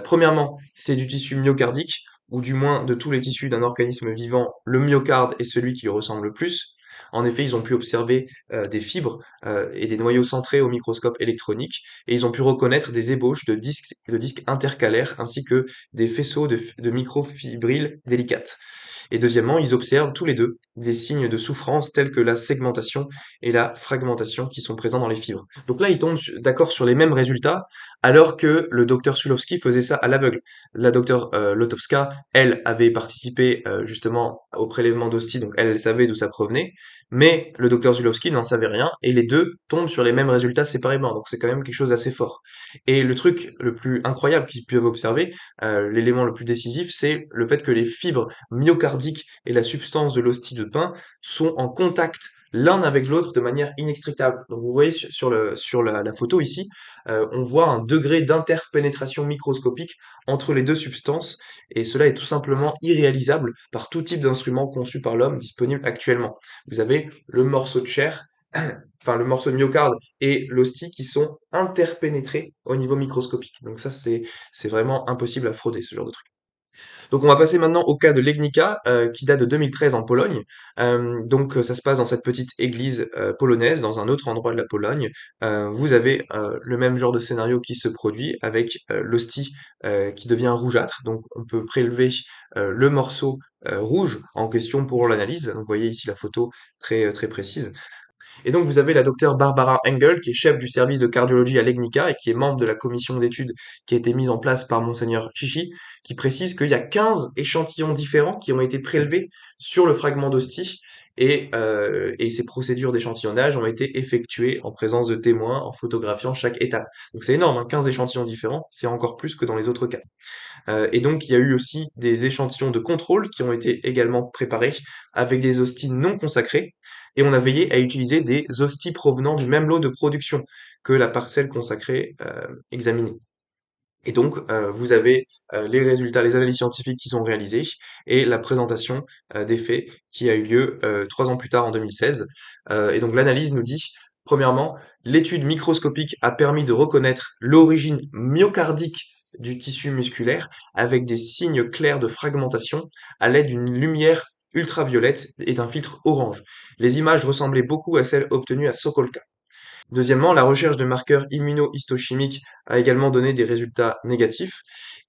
A: Premièrement, c'est du tissu myocardique, ou du moins de tous les tissus d'un organisme vivant, le myocarde est celui qui lui ressemble le plus. En effet, ils ont pu observer des fibres et des noyaux centrés au microscope électronique et ils ont pu reconnaître des ébauches de disques intercalaires ainsi que des faisceaux de microfibrilles délicates. Et deuxièmement, ils observent tous les deux des signes de souffrance tels que la segmentation et la fragmentation qui sont présents dans les fibres. Donc là, ils tombent d'accord sur les mêmes résultats, alors que le docteur Sulowski faisait ça à l'aveugle. La docteure Lotowska, elle, avait participé justement au prélèvement d'hostie, donc elle savait d'où ça provenait, mais le docteur Zulowski n'en savait rien, et les deux tombent sur les mêmes résultats séparément, donc c'est quand même quelque chose d'assez fort. Et le truc le plus incroyable qu'ils peuvent observer, l'élément le plus décisif, c'est le fait que les fibres myocardiques et la substance de l'hostie de pain sont en contact l'un avec l'autre de manière inextricable. Donc vous voyez sur la photo ici, on voit un degré d'interpénétration microscopique entre les deux substances, et cela est tout simplement irréalisable par tout type d'instrument conçu par l'homme disponible actuellement. Vous avez le morceau de chair, enfin le morceau de myocarde et l'hostie qui sont interpénétrés au niveau microscopique. Donc ça, c'est vraiment impossible à frauder, ce genre de truc. Donc on va passer maintenant au cas de Legnica, qui date de 2013 en Pologne. Donc ça se passe dans cette petite église polonaise, dans un autre endroit de la Pologne. Vous avez le même genre de scénario qui se produit avec l'hostie qui devient rougeâtre. Donc on peut prélever le morceau rouge en question pour l'analyse. Vous voyez ici la photo très précise. Et donc, vous avez la docteure Barbara Engel, qui est chef du service de cardiologie à Legnica et qui est membre de la commission d'études qui a été mise en place par Monseigneur Chichi, qui précise qu'il y a 15 échantillons différents qui ont été prélevés sur le fragment d'hostie et ces procédures d'échantillonnage ont été effectuées en présence de témoins, en photographiant chaque étape. Donc c'est énorme, hein, 15 échantillons différents, c'est encore plus que dans les autres cas. Et donc, il y a eu aussi des échantillons de contrôle qui ont été également préparés avec des hosties non consacrées. Et on a veillé à utiliser des hosties provenant du même lot de production que la parcelle consacrée examinée. Et donc, vous avez les résultats, les analyses scientifiques qui sont réalisées et la présentation des faits qui a eu lieu 3 ans plus tard en 2016. Et donc, l'analyse nous dit, premièrement, l'étude microscopique a permis de reconnaître l'origine myocardique du tissu musculaire avec des signes clairs de fragmentation à l'aide d'une lumière ultraviolette et d'un filtre orange. Les images ressemblaient beaucoup à celles obtenues à Sokolka. Deuxièmement, la recherche de marqueurs immunohistochimiques a également donné des résultats négatifs.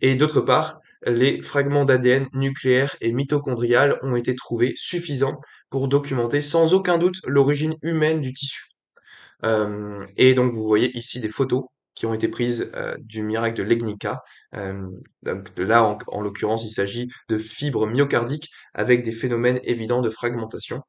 A: Et d'autre part, les fragments d'ADN nucléaires et mitochondrial ont été trouvés suffisants pour documenter sans aucun doute l'origine humaine du tissu. Et donc vous voyez ici des photos qui ont été prises du miracle de Legnica. Donc là, en l'occurrence, il s'agit de fibres myocardiques avec des phénomènes évidents de fragmentation.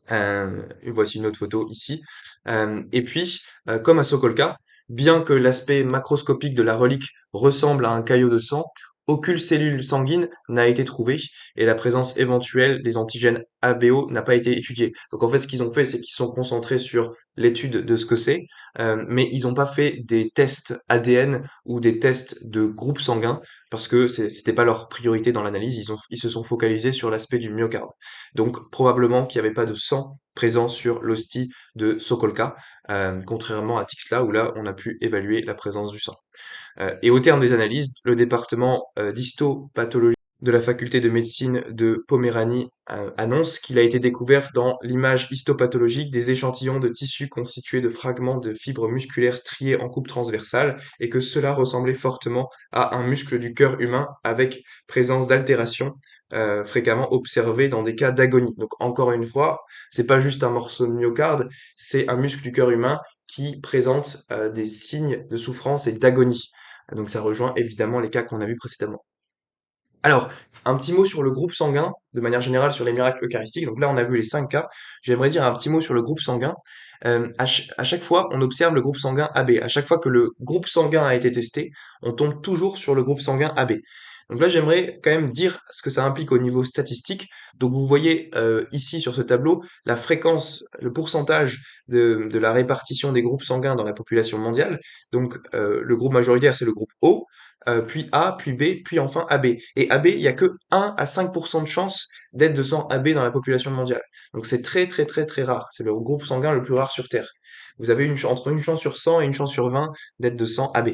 A: Voici une autre photo ici. Et puis, comme à Sokolka, bien que l'aspect macroscopique de la relique ressemble à un caillot de sang, aucune cellule sanguine n'a été trouvée et la présence éventuelle des antigènes ABO n'a pas été étudiée. Donc en fait, ce qu'ils ont fait, c'est qu'ils sont concentrés sur l'étude de ce que c'est, mais ils n'ont pas fait des tests ADN ou des tests de groupe sanguin parce que c'était pas leur priorité dans l'analyse. Ils se sont focalisés sur l'aspect du myocarde. Donc probablement qu'il n'y avait pas de sang présent sur l'hostie de Sokolka, contrairement à Tixla où là on a pu évaluer la présence du sang. Et au terme des analyses, le département d'histopathologie de la faculté de médecine de Poméranie annonce qu'il a été découvert dans l'image histopathologique des échantillons de tissus constitués de fragments de fibres musculaires striées en coupe transversale et que cela ressemblait fortement à un muscle du cœur humain avec présence d'altérations fréquemment observées dans des cas d'agonie. Donc encore une fois, c'est pas juste un morceau de myocarde, c'est un muscle du cœur humain qui présente des signes de souffrance et d'agonie. Donc ça rejoint évidemment les cas qu'on a vus précédemment. Alors, un petit mot sur le groupe sanguin, de manière générale sur les miracles eucharistiques. Donc là, on a vu les 5 cas. J'aimerais dire un petit mot sur le groupe sanguin. À chaque fois, on observe le groupe sanguin AB. À chaque fois que le groupe sanguin a été testé, on tombe toujours sur le groupe sanguin AB. Donc là, j'aimerais quand même dire ce que ça implique au niveau statistique. Donc vous voyez ici sur ce tableau la fréquence, le pourcentage de la répartition des groupes sanguins dans la population mondiale. Donc le groupe majoritaire, c'est le groupe O, puis A, puis B, puis enfin AB. Et AB, il y a que 1 à 5% de chance d'être de sang AB dans la population mondiale. Donc c'est très rare. C'est le groupe sanguin le plus rare sur Terre. Vous avez entre une chance sur 100 et une chance sur 20 d'être de sang AB.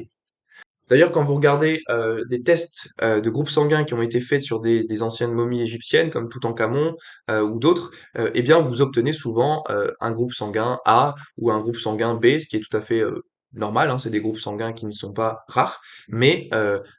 A: D'ailleurs, quand vous regardez des tests de groupes sanguins qui ont été faits sur des anciennes momies égyptiennes comme Toutankhamon ou d'autres, eh bien vous obtenez souvent un groupe sanguin A ou un groupe sanguin B, ce qui est tout à fait normal, hein, c'est des groupes sanguins qui ne sont pas rares, mais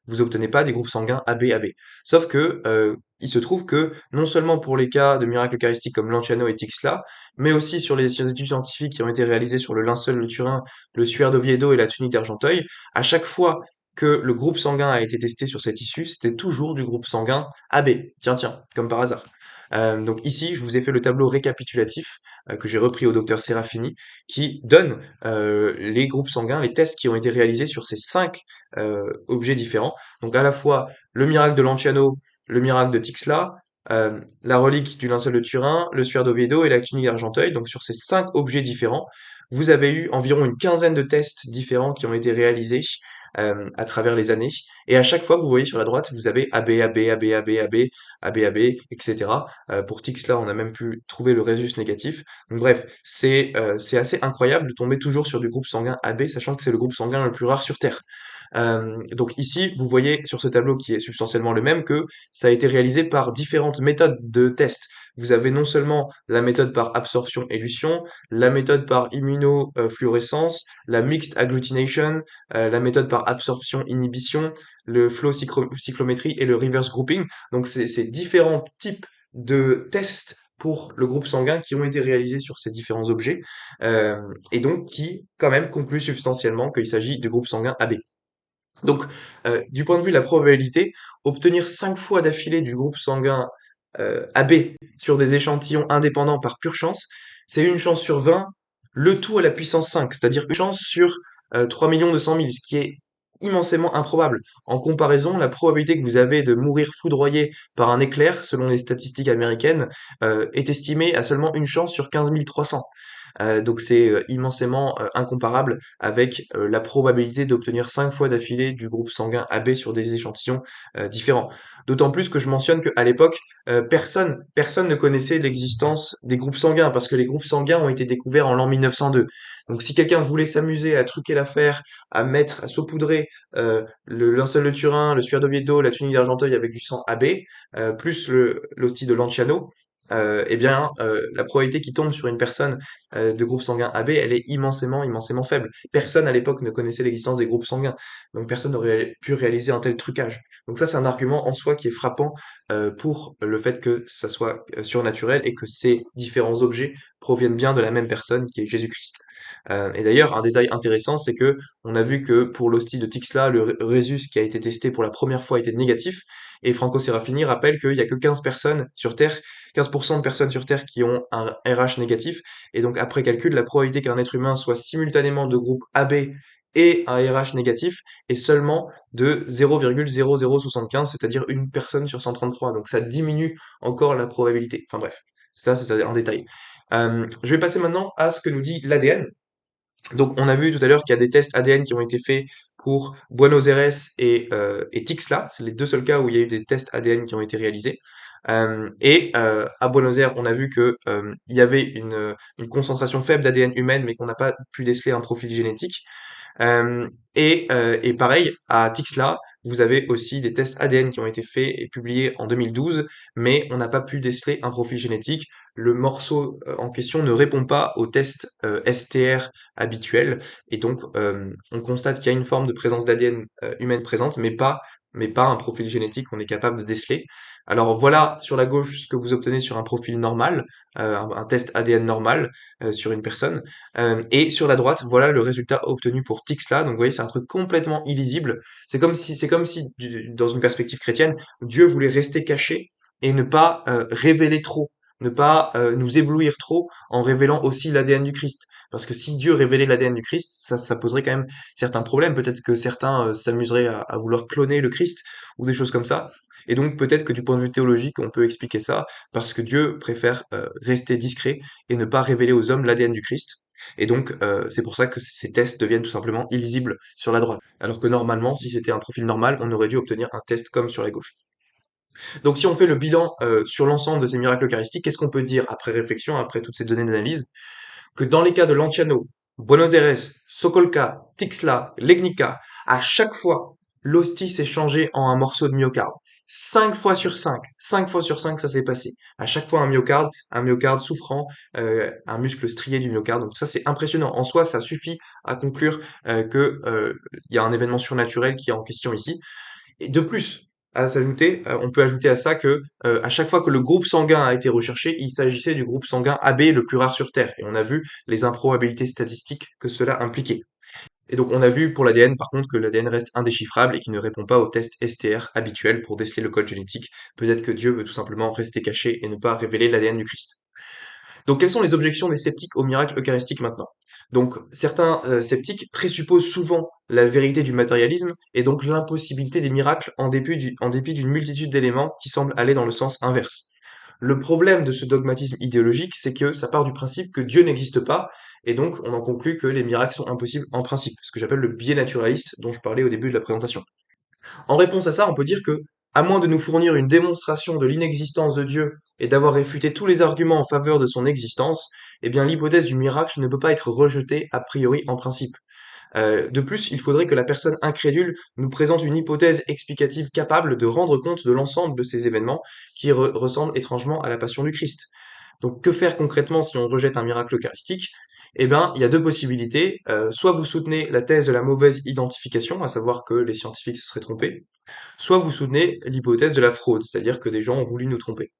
A: vous obtenez pas des groupes sanguins AB-AB. Sauf que il se trouve que non seulement pour les cas de miracles eucharistiques comme Lanciano et Tixla, mais aussi sur les études scientifiques qui ont été réalisées sur le linceul de Turin, le suaire d'Oviedo et la tunique d'Argenteuil, à chaque fois que le groupe sanguin a été testé sur cette issue, c'était toujours du groupe sanguin AB. Tiens, tiens, comme par hasard. Donc ici, je vous ai fait le tableau récapitulatif que j'ai repris au docteur Serafini, qui donne les groupes sanguins, les tests qui ont été réalisés sur ces 5 objets différents. Donc à la fois le miracle de Lanciano, le miracle de Tixla, la relique du linceul de Turin, le suaire d'Oviedo et la tunique d'Argenteuil. Donc sur ces 5 objets différents, vous avez eu environ une quinzaine de tests différents qui ont été réalisés à travers les années. Et à chaque fois, vous voyez sur la droite, vous avez AB, AB, AB, AB, AB, AB, AB, etc. Pour Tixla, on a même pu trouver le résus négatif. Donc bref, c'est assez incroyable de tomber toujours sur du groupe sanguin AB, sachant que c'est le groupe sanguin le plus rare sur Terre. Donc ici, vous voyez sur ce tableau qui est substantiellement le même que ça a été réalisé par différentes méthodes de test. Vous avez non seulement la méthode par absorption-élution, la méthode par immunofluorescence, la mixed agglutination, la méthode par absorption-inhibition, le flow cyclométrie et le reverse grouping. Donc c'est différents types de tests pour le groupe sanguin qui ont été réalisés sur ces différents objets et donc qui quand même concluent substantiellement qu'il s'agit du groupe sanguin AB. Donc, du point de vue de la probabilité, obtenir 5 fois d'affilée du groupe sanguin AB sur des échantillons indépendants par pure chance, c'est une chance sur 20, le tout à la puissance 5, c'est-à-dire une chance sur 3 200 000, ce qui est immensément improbable. En comparaison, la probabilité que vous avez de mourir foudroyé par un éclair, selon les statistiques américaines, est estimée à seulement une chance sur 15 300. Donc c'est immensément incomparable avec la probabilité d'obtenir 5 fois d'affilée du groupe sanguin AB sur des échantillons différents. D'autant plus que je mentionne qu'à l'époque, personne ne connaissait l'existence des groupes sanguins, parce que les groupes sanguins ont été découverts en l'an 1902. Donc si quelqu'un voulait s'amuser à truquer l'affaire, à saupoudrer le linceul de Turin, le suaire d'Oviedo, la tunique d'Argenteuil avec du sang AB, plus l'hostie de Lanciano, eh bien, la probabilité qu'il tombe sur une personne de groupe sanguin AB, elle est immensément faible. Personne à l'époque ne connaissait l'existence des groupes sanguins, donc personne n'aurait pu réaliser un tel trucage. Donc ça, c'est un argument en soi qui est frappant pour le fait que ça soit surnaturel et que ces différents objets proviennent bien de la même personne qui est Jésus-Christ. Et d'ailleurs, un détail intéressant, c'est que on a vu que pour l'hostie de Tixla, le résus qui a été testé pour la première fois était négatif, et Franco Serafini rappelle qu'il y a que 15 personnes sur Terre, 15% de personnes sur Terre qui ont un RH négatif, et donc après calcul, la probabilité qu'un être humain soit simultanément de groupe AB et un RH négatif est seulement de 0,0075, c'est-à-dire une personne sur 133. Donc ça diminue encore la probabilité. Enfin bref, ça c'est un détail. Je vais passer maintenant à ce que nous dit l'ADN. Donc, on a vu tout à l'heure qu'il y a des tests ADN qui ont été faits pour Buenos Aires et Tixla. C'est les deux seuls cas où il y a eu des tests ADN qui ont été réalisés. À Buenos Aires, on a vu que il y avait une concentration faible d'ADN humaine, mais qu'on n'a pas pu déceler un profil génétique. Et pareil, à Tixla, vous avez aussi des tests ADN qui ont été faits et publiés en 2012, mais on n'a pas pu déceler un profil génétique. Le morceau en question ne répond pas aux tests STR habituels, et donc on constate qu'il y a une forme de présence d'ADN humaine présente, mais pas un profil génétique qu'on est capable de déceler. Alors voilà sur la gauche ce que vous obtenez sur un profil normal, un test ADN normal sur une personne. Et sur la droite, voilà le résultat obtenu pour Tixla. Donc vous voyez, c'est un truc complètement illisible. C'est comme si, dans une perspective chrétienne, Dieu voulait rester caché et ne pas révéler trop, ne pas nous éblouir trop en révélant aussi l'ADN du Christ. Parce que si Dieu révélait l'ADN du Christ, ça poserait quand même certains problèmes. Peut-être que certains s'amuseraient à vouloir cloner le Christ ou des choses comme ça. Et donc peut-être que du point de vue théologique, on peut expliquer ça parce que Dieu préfère rester discret et ne pas révéler aux hommes l'ADN du Christ. Et donc, c'est pour ça que ces tests deviennent tout simplement illisibles sur la droite. Alors que normalement, si c'était un profil normal, on aurait dû obtenir un test comme sur la gauche. Donc si on fait le bilan sur l'ensemble de ces miracles eucharistiques, qu'est-ce qu'on peut dire après réflexion, après toutes ces données d'analyse? Que dans les cas de Lanciano, Buenos Aires, Sokolka, Tixla, Legnica, à chaque fois, l'hostie s'est changée en un morceau de myocarde. 5 fois sur 5, 5 fois sur 5 ça s'est passé. À chaque fois un myocarde souffrant, un muscle strié du myocarde. Donc ça c'est impressionnant. En soi, ça suffit à conclure que il y a un événement surnaturel qui est en question ici. Et de plus, à s'ajouter, on peut ajouter à ça que à chaque fois que le groupe sanguin a été recherché, il s'agissait du groupe sanguin AB le plus rare sur Terre. Et on a vu les improbabilités statistiques que cela impliquait. Et donc on a vu pour l'ADN par contre que l'ADN reste indéchiffrable et qu'il ne répond pas aux tests STR habituels pour déceler le code génétique. Peut-être que Dieu veut tout simplement rester caché et ne pas révéler l'ADN du Christ. Donc quelles sont les objections des sceptiques au miracle eucharistique maintenant? Donc certains sceptiques présupposent souvent la vérité du matérialisme et donc l'impossibilité des miracles en dépit d'une multitude d'éléments qui semblent aller dans le sens inverse. Le problème de ce dogmatisme idéologique, c'est que ça part du principe que Dieu n'existe pas, et donc on en conclut que les miracles sont impossibles en principe, ce que j'appelle le biais naturaliste dont je parlais au début de la présentation. En réponse à ça, on peut dire que, à moins de nous fournir une démonstration de l'inexistence de Dieu et d'avoir réfuté tous les arguments en faveur de son existence, eh bien l'hypothèse du miracle ne peut pas être rejetée a priori en principe. De plus, il faudrait que la personne incrédule nous présente une hypothèse explicative capable de rendre compte de l'ensemble de ces événements qui ressemblent étrangement à la passion du Christ. Donc que faire concrètement si on rejette un miracle eucharistique? Eh bien, il y a deux possibilités. Soit vous soutenez la thèse de la mauvaise identification, à savoir que les scientifiques se seraient trompés, soit vous soutenez l'hypothèse de la fraude, c'est-à-dire que des gens ont voulu nous tromper.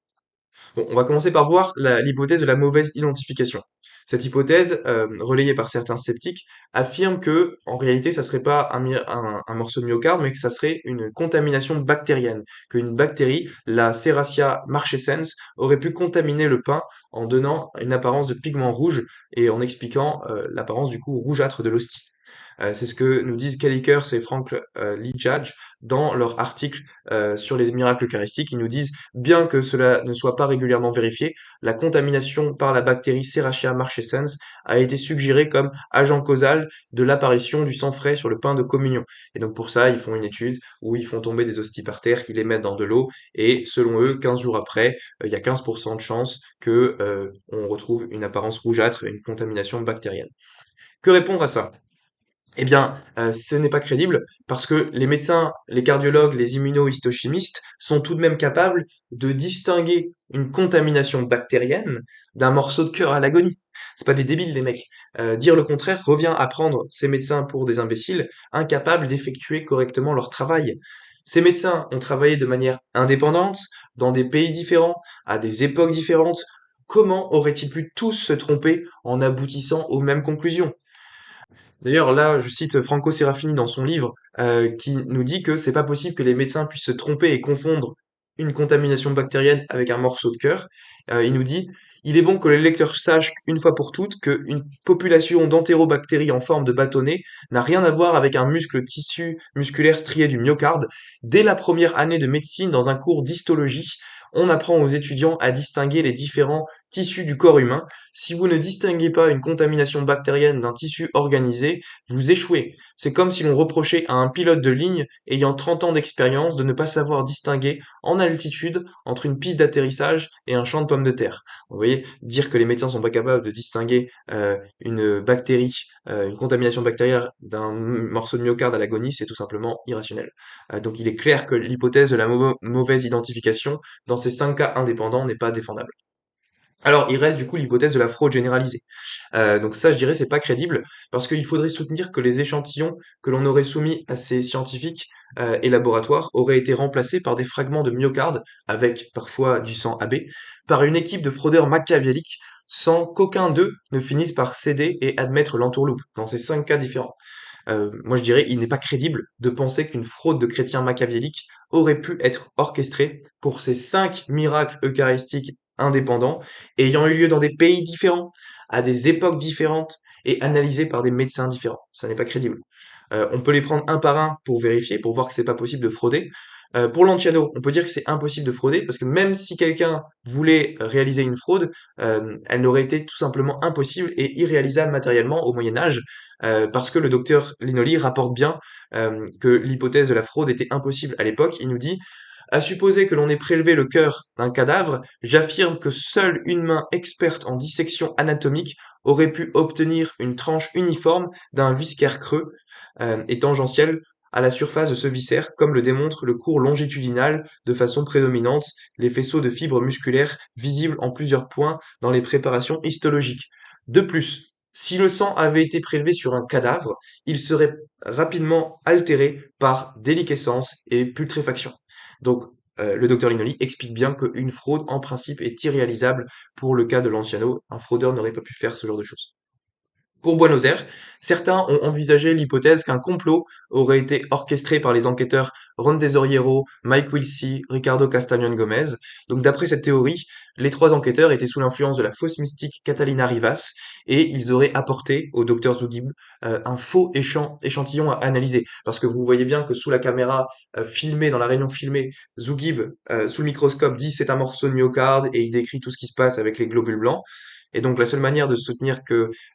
A: Bon, on va commencer par voir l'hypothèse de la mauvaise identification. Cette hypothèse, relayée par certains sceptiques, affirme que, en réalité, ça serait pas un morceau de myocarde, mais que ça serait une contamination bactérienne, qu'une bactérie, la Serratia marchescens, aurait pu contaminer le pain en donnant une apparence de pigment rouge et en expliquant l'apparence du coup rougeâtre de l'hostie. C'est ce que nous disent Kelly Kers et Frank Lijaj dans leur article sur les miracles eucharistiques. Ils nous disent, bien que cela ne soit pas régulièrement vérifié, la contamination par la bactérie Serratia marchescens a été suggérée comme agent causal de l'apparition du sang frais sur le pain de communion. Et donc pour ça, ils font une étude où ils font tomber des hosties par terre, qu'ils les mettent dans de l'eau, et selon eux, 15 jours après, il y a 15% de chances que on retrouve une apparence rougeâtre, une contamination bactérienne. Que répondre à ça? Eh bien, ce n'est pas crédible parce que les médecins, les cardiologues, les immunohistochimistes sont tout de même capables de distinguer une contamination bactérienne d'un morceau de cœur à l'agonie. C'est pas des débiles, les mecs. Dire le contraire revient à prendre ces médecins pour des imbéciles, incapables d'effectuer correctement leur travail. Ces médecins ont travaillé de manière indépendante, dans des pays différents, à des époques différentes. Comment auraient-ils pu tous se tromper en aboutissant aux mêmes conclusions? D'ailleurs, là, je cite Franco Serafini dans son livre, qui nous dit que c'est pas possible que les médecins puissent se tromper et confondre une contamination bactérienne avec un morceau de cœur. Il nous dit, il est bon que les lecteurs sachent une fois pour toutes qu'une population d'entérobactéries en forme de bâtonnet n'a rien à voir avec un tissu musculaire strié du myocarde. Dès la première année de médecine, dans un cours d'histologie, on apprend aux étudiants à distinguer les différents tissus du corps humain. Si vous ne distinguez pas une contamination bactérienne d'un tissu organisé, vous échouez. C'est comme si l'on reprochait à un pilote de ligne ayant 30 ans d'expérience de ne pas savoir distinguer en altitude entre une piste d'atterrissage et un champ de pommes de terre. Vous voyez, dire que les médecins sont pas capables de distinguer une bactérie, une contamination bactérienne d'un morceau de myocarde à l'agonie, c'est tout simplement irrationnel. Donc il est clair que l'hypothèse de la mauvaise identification dans ces 5 cas indépendants n'est pas défendable. Alors, il reste du coup l'hypothèse de la fraude généralisée. Donc ça, je dirais, c'est pas crédible, parce qu'il faudrait soutenir que les échantillons que l'on aurait soumis à ces scientifiques et laboratoires auraient été remplacés par des fragments de myocarde, avec parfois du sang AB, par une équipe de fraudeurs machiavéliques, sans qu'aucun d'eux ne finisse par céder et admettre l'entourloupe, dans ces 5 cas différents. Moi je dirais, il n'est pas crédible de penser qu'une fraude de chrétiens machiavéliques aurait pu être orchestrée pour ces 5 miracles eucharistiques indépendants, ayant eu lieu dans des pays différents, à des époques différentes, et analysés par des médecins différents. Ça n'est pas crédible. On peut les prendre un par un pour vérifier, pour voir que c'est pas possible de frauder. Pour l'Antiano, on peut dire que c'est impossible de frauder, parce que même si quelqu'un voulait réaliser une fraude, elle n'aurait été tout simplement impossible et irréalisable matériellement au Moyen Âge, parce que le docteur Linoli rapporte bien que l'hypothèse de la fraude était impossible à l'époque. Il nous dit, à supposer que l'on ait prélevé le cœur d'un cadavre, j'affirme que seule une main experte en dissection anatomique aurait pu obtenir une tranche uniforme d'un viscère creux et tangentiel à la surface de ce viscère, comme le démontre le cours longitudinal de façon prédominante, les faisceaux de fibres musculaires visibles en plusieurs points dans les préparations histologiques. De plus, si le sang avait été prélevé sur un cadavre, il serait rapidement altéré par déliquescence et putréfaction. Donc, le docteur Lignoli explique bien qu'une fraude, en principe, est irréalisable pour le cas de Lanciano. Un fraudeur n'aurait pas pu faire ce genre de choses. Pour Buenos Aires, certains ont envisagé l'hypothèse qu'un complot aurait été orchestré par les enquêteurs Ron Tesoriero, Mike Wilsey, Ricardo Castañón Gomez. Donc d'après cette théorie, les trois enquêteurs étaient sous l'influence de la fausse mystique Catalina Rivas et ils auraient apporté au docteur Zugib un faux échantillon à analyser. Parce que vous voyez bien que sous la caméra filmée, dans la réunion filmée, Zugib, sous le microscope, dit c'est un morceau de myocarde et il décrit tout ce qui se passe avec les globules blancs. Et donc la seule manière de soutenir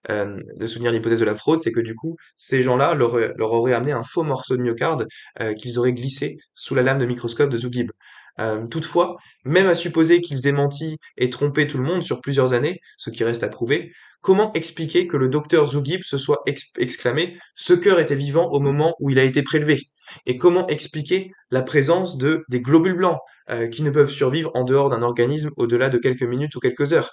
A: l'hypothèse de la fraude, c'est que du coup, ces gens-là leur auraient amené un faux morceau de myocarde qu'ils auraient glissé sous la lame de microscope de Zugib. Toutefois, même à supposer qu'ils aient menti et trompé tout le monde sur plusieurs années, ce qui reste à prouver, comment expliquer que le docteur Zugib se soit exclamé «Ce cœur était vivant au moment où il a été prélevé?» Et comment expliquer la présence des globules blancs qui ne peuvent survivre en dehors d'un organisme au-delà de quelques minutes ou quelques heures?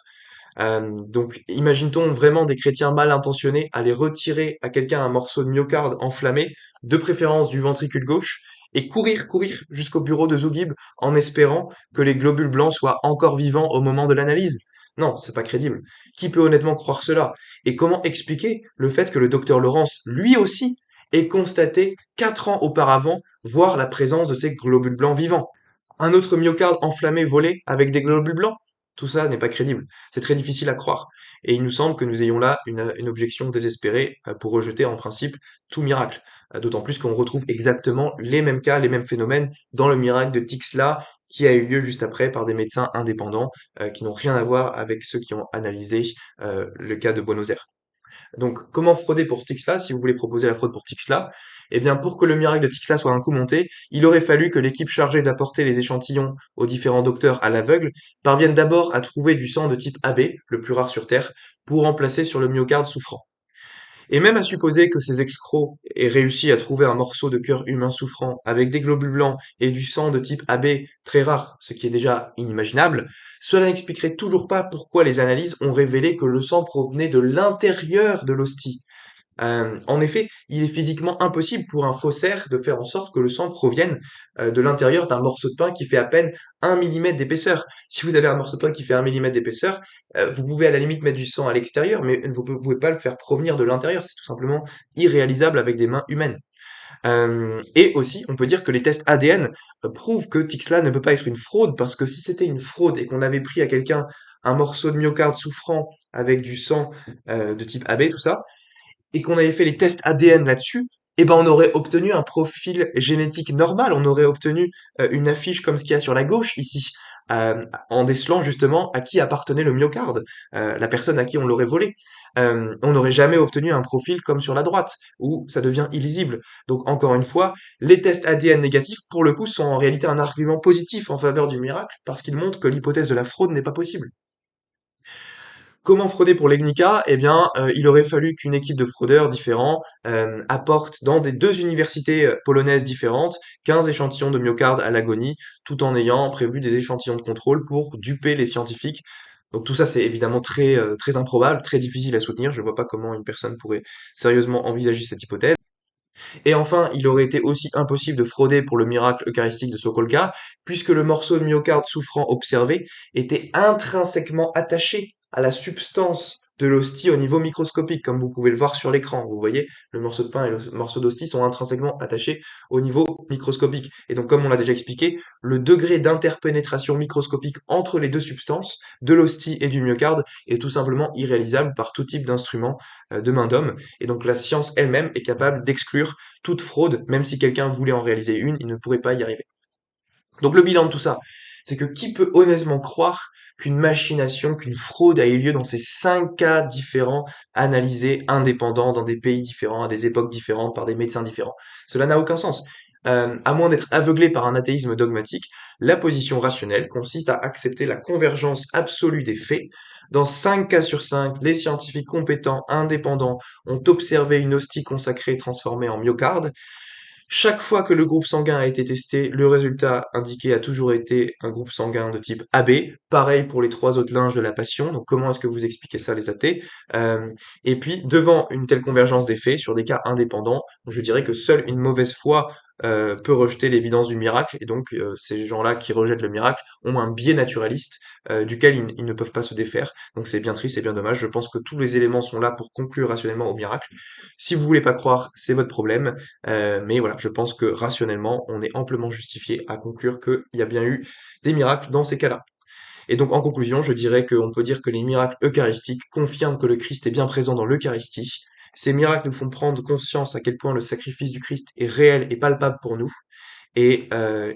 A: Donc, imagine-t-on vraiment des chrétiens mal intentionnés aller retirer à quelqu'un un morceau de myocarde enflammé, de préférence du ventricule gauche, et courir jusqu'au bureau de Zougib en espérant que les globules blancs soient encore vivants au moment de l'analyse? Non, c'est pas crédible. Qui peut honnêtement croire cela? Et comment expliquer le fait que le docteur Laurence, lui aussi, ait constaté 4 ans auparavant voir la présence de ces globules blancs vivants? Un autre myocarde enflammé volé avec des globules blancs? Tout ça n'est pas crédible. C'est très difficile à croire. Et il nous semble que nous ayons là une objection désespérée pour rejeter en principe tout miracle. D'autant plus qu'on retrouve exactement les mêmes cas, les mêmes phénomènes dans le miracle de Tixla qui a eu lieu juste après par des médecins indépendants qui n'ont rien à voir avec ceux qui ont analysé le cas de Buenos Aires. Donc, comment frauder pour Tixla, si vous voulez proposer la fraude pour Tixla? Eh bien, pour que le miracle de Tixla soit un coup monté, il aurait fallu que l'équipe chargée d'apporter les échantillons aux différents docteurs à l'aveugle parvienne d'abord à trouver du sang de type AB, le plus rare sur Terre, pour remplacer sur le myocarde souffrant. Et même à supposer que ces escrocs aient réussi à trouver un morceau de cœur humain souffrant avec des globules blancs et du sang de type AB très rare, ce qui est déjà inimaginable, cela n'expliquerait toujours pas pourquoi les analyses ont révélé que le sang provenait de l'intérieur de l'hostie. En effet, il est physiquement impossible pour un faussaire de faire en sorte que le sang provienne de l'intérieur d'un morceau de pain qui fait à peine 1 mm d'épaisseur. Si vous avez un morceau de pain qui fait 1 mm d'épaisseur, vous pouvez à la limite mettre du sang à l'extérieur, mais vous ne pouvez pas le faire provenir de l'intérieur. C'est tout simplement irréalisable avec des mains humaines. Et aussi, on peut dire que les tests ADN prouvent que Tixla ne peut pas être une fraude, parce que si c'était une fraude et qu'on avait pris à quelqu'un un morceau de myocarde souffrant avec du sang de type AB, tout ça, et qu'on avait fait les tests ADN là-dessus, eh ben on aurait obtenu un profil génétique normal, on aurait obtenu une affiche comme ce qu'il y a sur la gauche ici, en décelant justement à qui appartenait le myocarde, la personne à qui on l'aurait volé. On n'aurait jamais obtenu un profil comme sur la droite, où ça devient illisible. Donc encore une fois, les tests ADN négatifs, pour le coup, sont en réalité un argument positif en faveur du miracle, parce qu'ils montrent que l'hypothèse de la fraude n'est pas possible. Comment frauder pour l'EGNICA? Eh bien, il aurait fallu qu'une équipe de fraudeurs différents apporte dans des deux universités polonaises différentes 15 échantillons de myocarde à l'agonie, tout en ayant prévu des échantillons de contrôle pour duper les scientifiques. Donc tout ça, c'est évidemment très improbable, très difficile à soutenir. Je vois pas comment une personne pourrait sérieusement envisager cette hypothèse. Et enfin, il aurait été aussi impossible de frauder pour le miracle eucharistique de Sokolka, puisque le morceau de myocarde souffrant observé était intrinsèquement attaché à la substance de l'hostie au niveau microscopique, comme vous pouvez le voir sur l'écran. Vous voyez, le morceau de pain et le morceau d'hostie sont intrinsèquement attachés au niveau microscopique. Et donc, comme on l'a déjà expliqué, le degré d'interpénétration microscopique entre les deux substances, de l'hostie et du myocarde, est tout simplement irréalisable par tout type d'instrument de main d'homme. Et donc, la science elle-même est capable d'exclure toute fraude, même si quelqu'un voulait en réaliser une, il ne pourrait pas y arriver. Donc le bilan de tout ça, c'est que qui peut honnêtement croire qu'une machination, qu'une fraude a eu lieu dans ces 5 cas différents, analysés, indépendants, dans des pays différents, à des époques différentes, par des médecins différents? Cela n'a aucun sens. À moins d'être aveuglé par un athéisme dogmatique, la position rationnelle consiste à accepter la convergence absolue des faits. Dans 5 cas sur 5, les scientifiques compétents, indépendants, ont observé une hostie consacrée transformée en myocarde. Chaque fois que le groupe sanguin a été testé, le résultat indiqué a toujours été un groupe sanguin de type AB. Pareil pour les trois autres linges de la passion. Donc comment est-ce que vous expliquez ça, les athées? Euh, et puis, devant une telle convergence des faits, sur des cas indépendants, je dirais que seule une mauvaise foi peut rejeter l'évidence du miracle. Et donc, ces gens-là qui rejettent le miracle ont un biais naturaliste duquel ils ne peuvent pas se défaire. Donc c'est bien triste, c'est bien dommage. Je pense que tous les éléments sont là pour conclure rationnellement au miracle. Si vous voulez pas croire, c'est votre problème. Mais voilà, je pense que rationnellement, on est amplement justifié à conclure qu'il y a bien eu des miracles dans ces cas-là. Et donc en conclusion, je dirais qu'on peut dire que les miracles eucharistiques confirment que le Christ est bien présent dans l'Eucharistie. Ces miracles nous font prendre conscience à quel point le sacrifice du Christ est réel et palpable pour nous. Et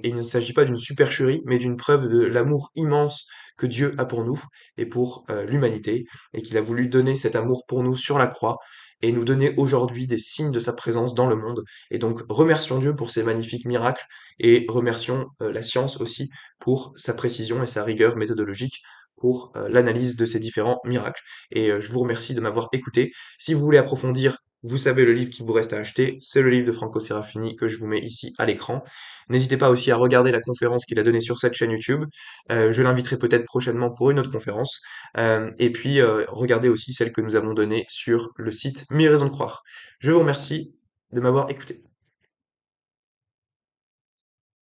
A: il ne s'agit pas d'une supercherie, mais d'une preuve de l'amour immense que Dieu a pour nous et pour l'humanité, et qu'il a voulu donner cet amour pour nous sur la croix, et nous donner aujourd'hui des signes de sa présence dans le monde. Et donc remercions Dieu pour ces magnifiques miracles, et remercions la science aussi pour sa précision et sa rigueur méthodologique pour l'analyse de ces différents miracles. Et je vous remercie de m'avoir écouté. Si vous voulez approfondir, vous savez le livre qu'il vous reste à acheter, c'est le livre de Franco Serafini que je vous mets ici à l'écran. N'hésitez pas aussi à regarder la conférence qu'il a donnée sur cette chaîne YouTube. Je l'inviterai peut-être prochainement pour une autre conférence. Et puis, regardez aussi celle que nous avons donnée sur le site 1000 raisons de croire. Je vous remercie de m'avoir écouté.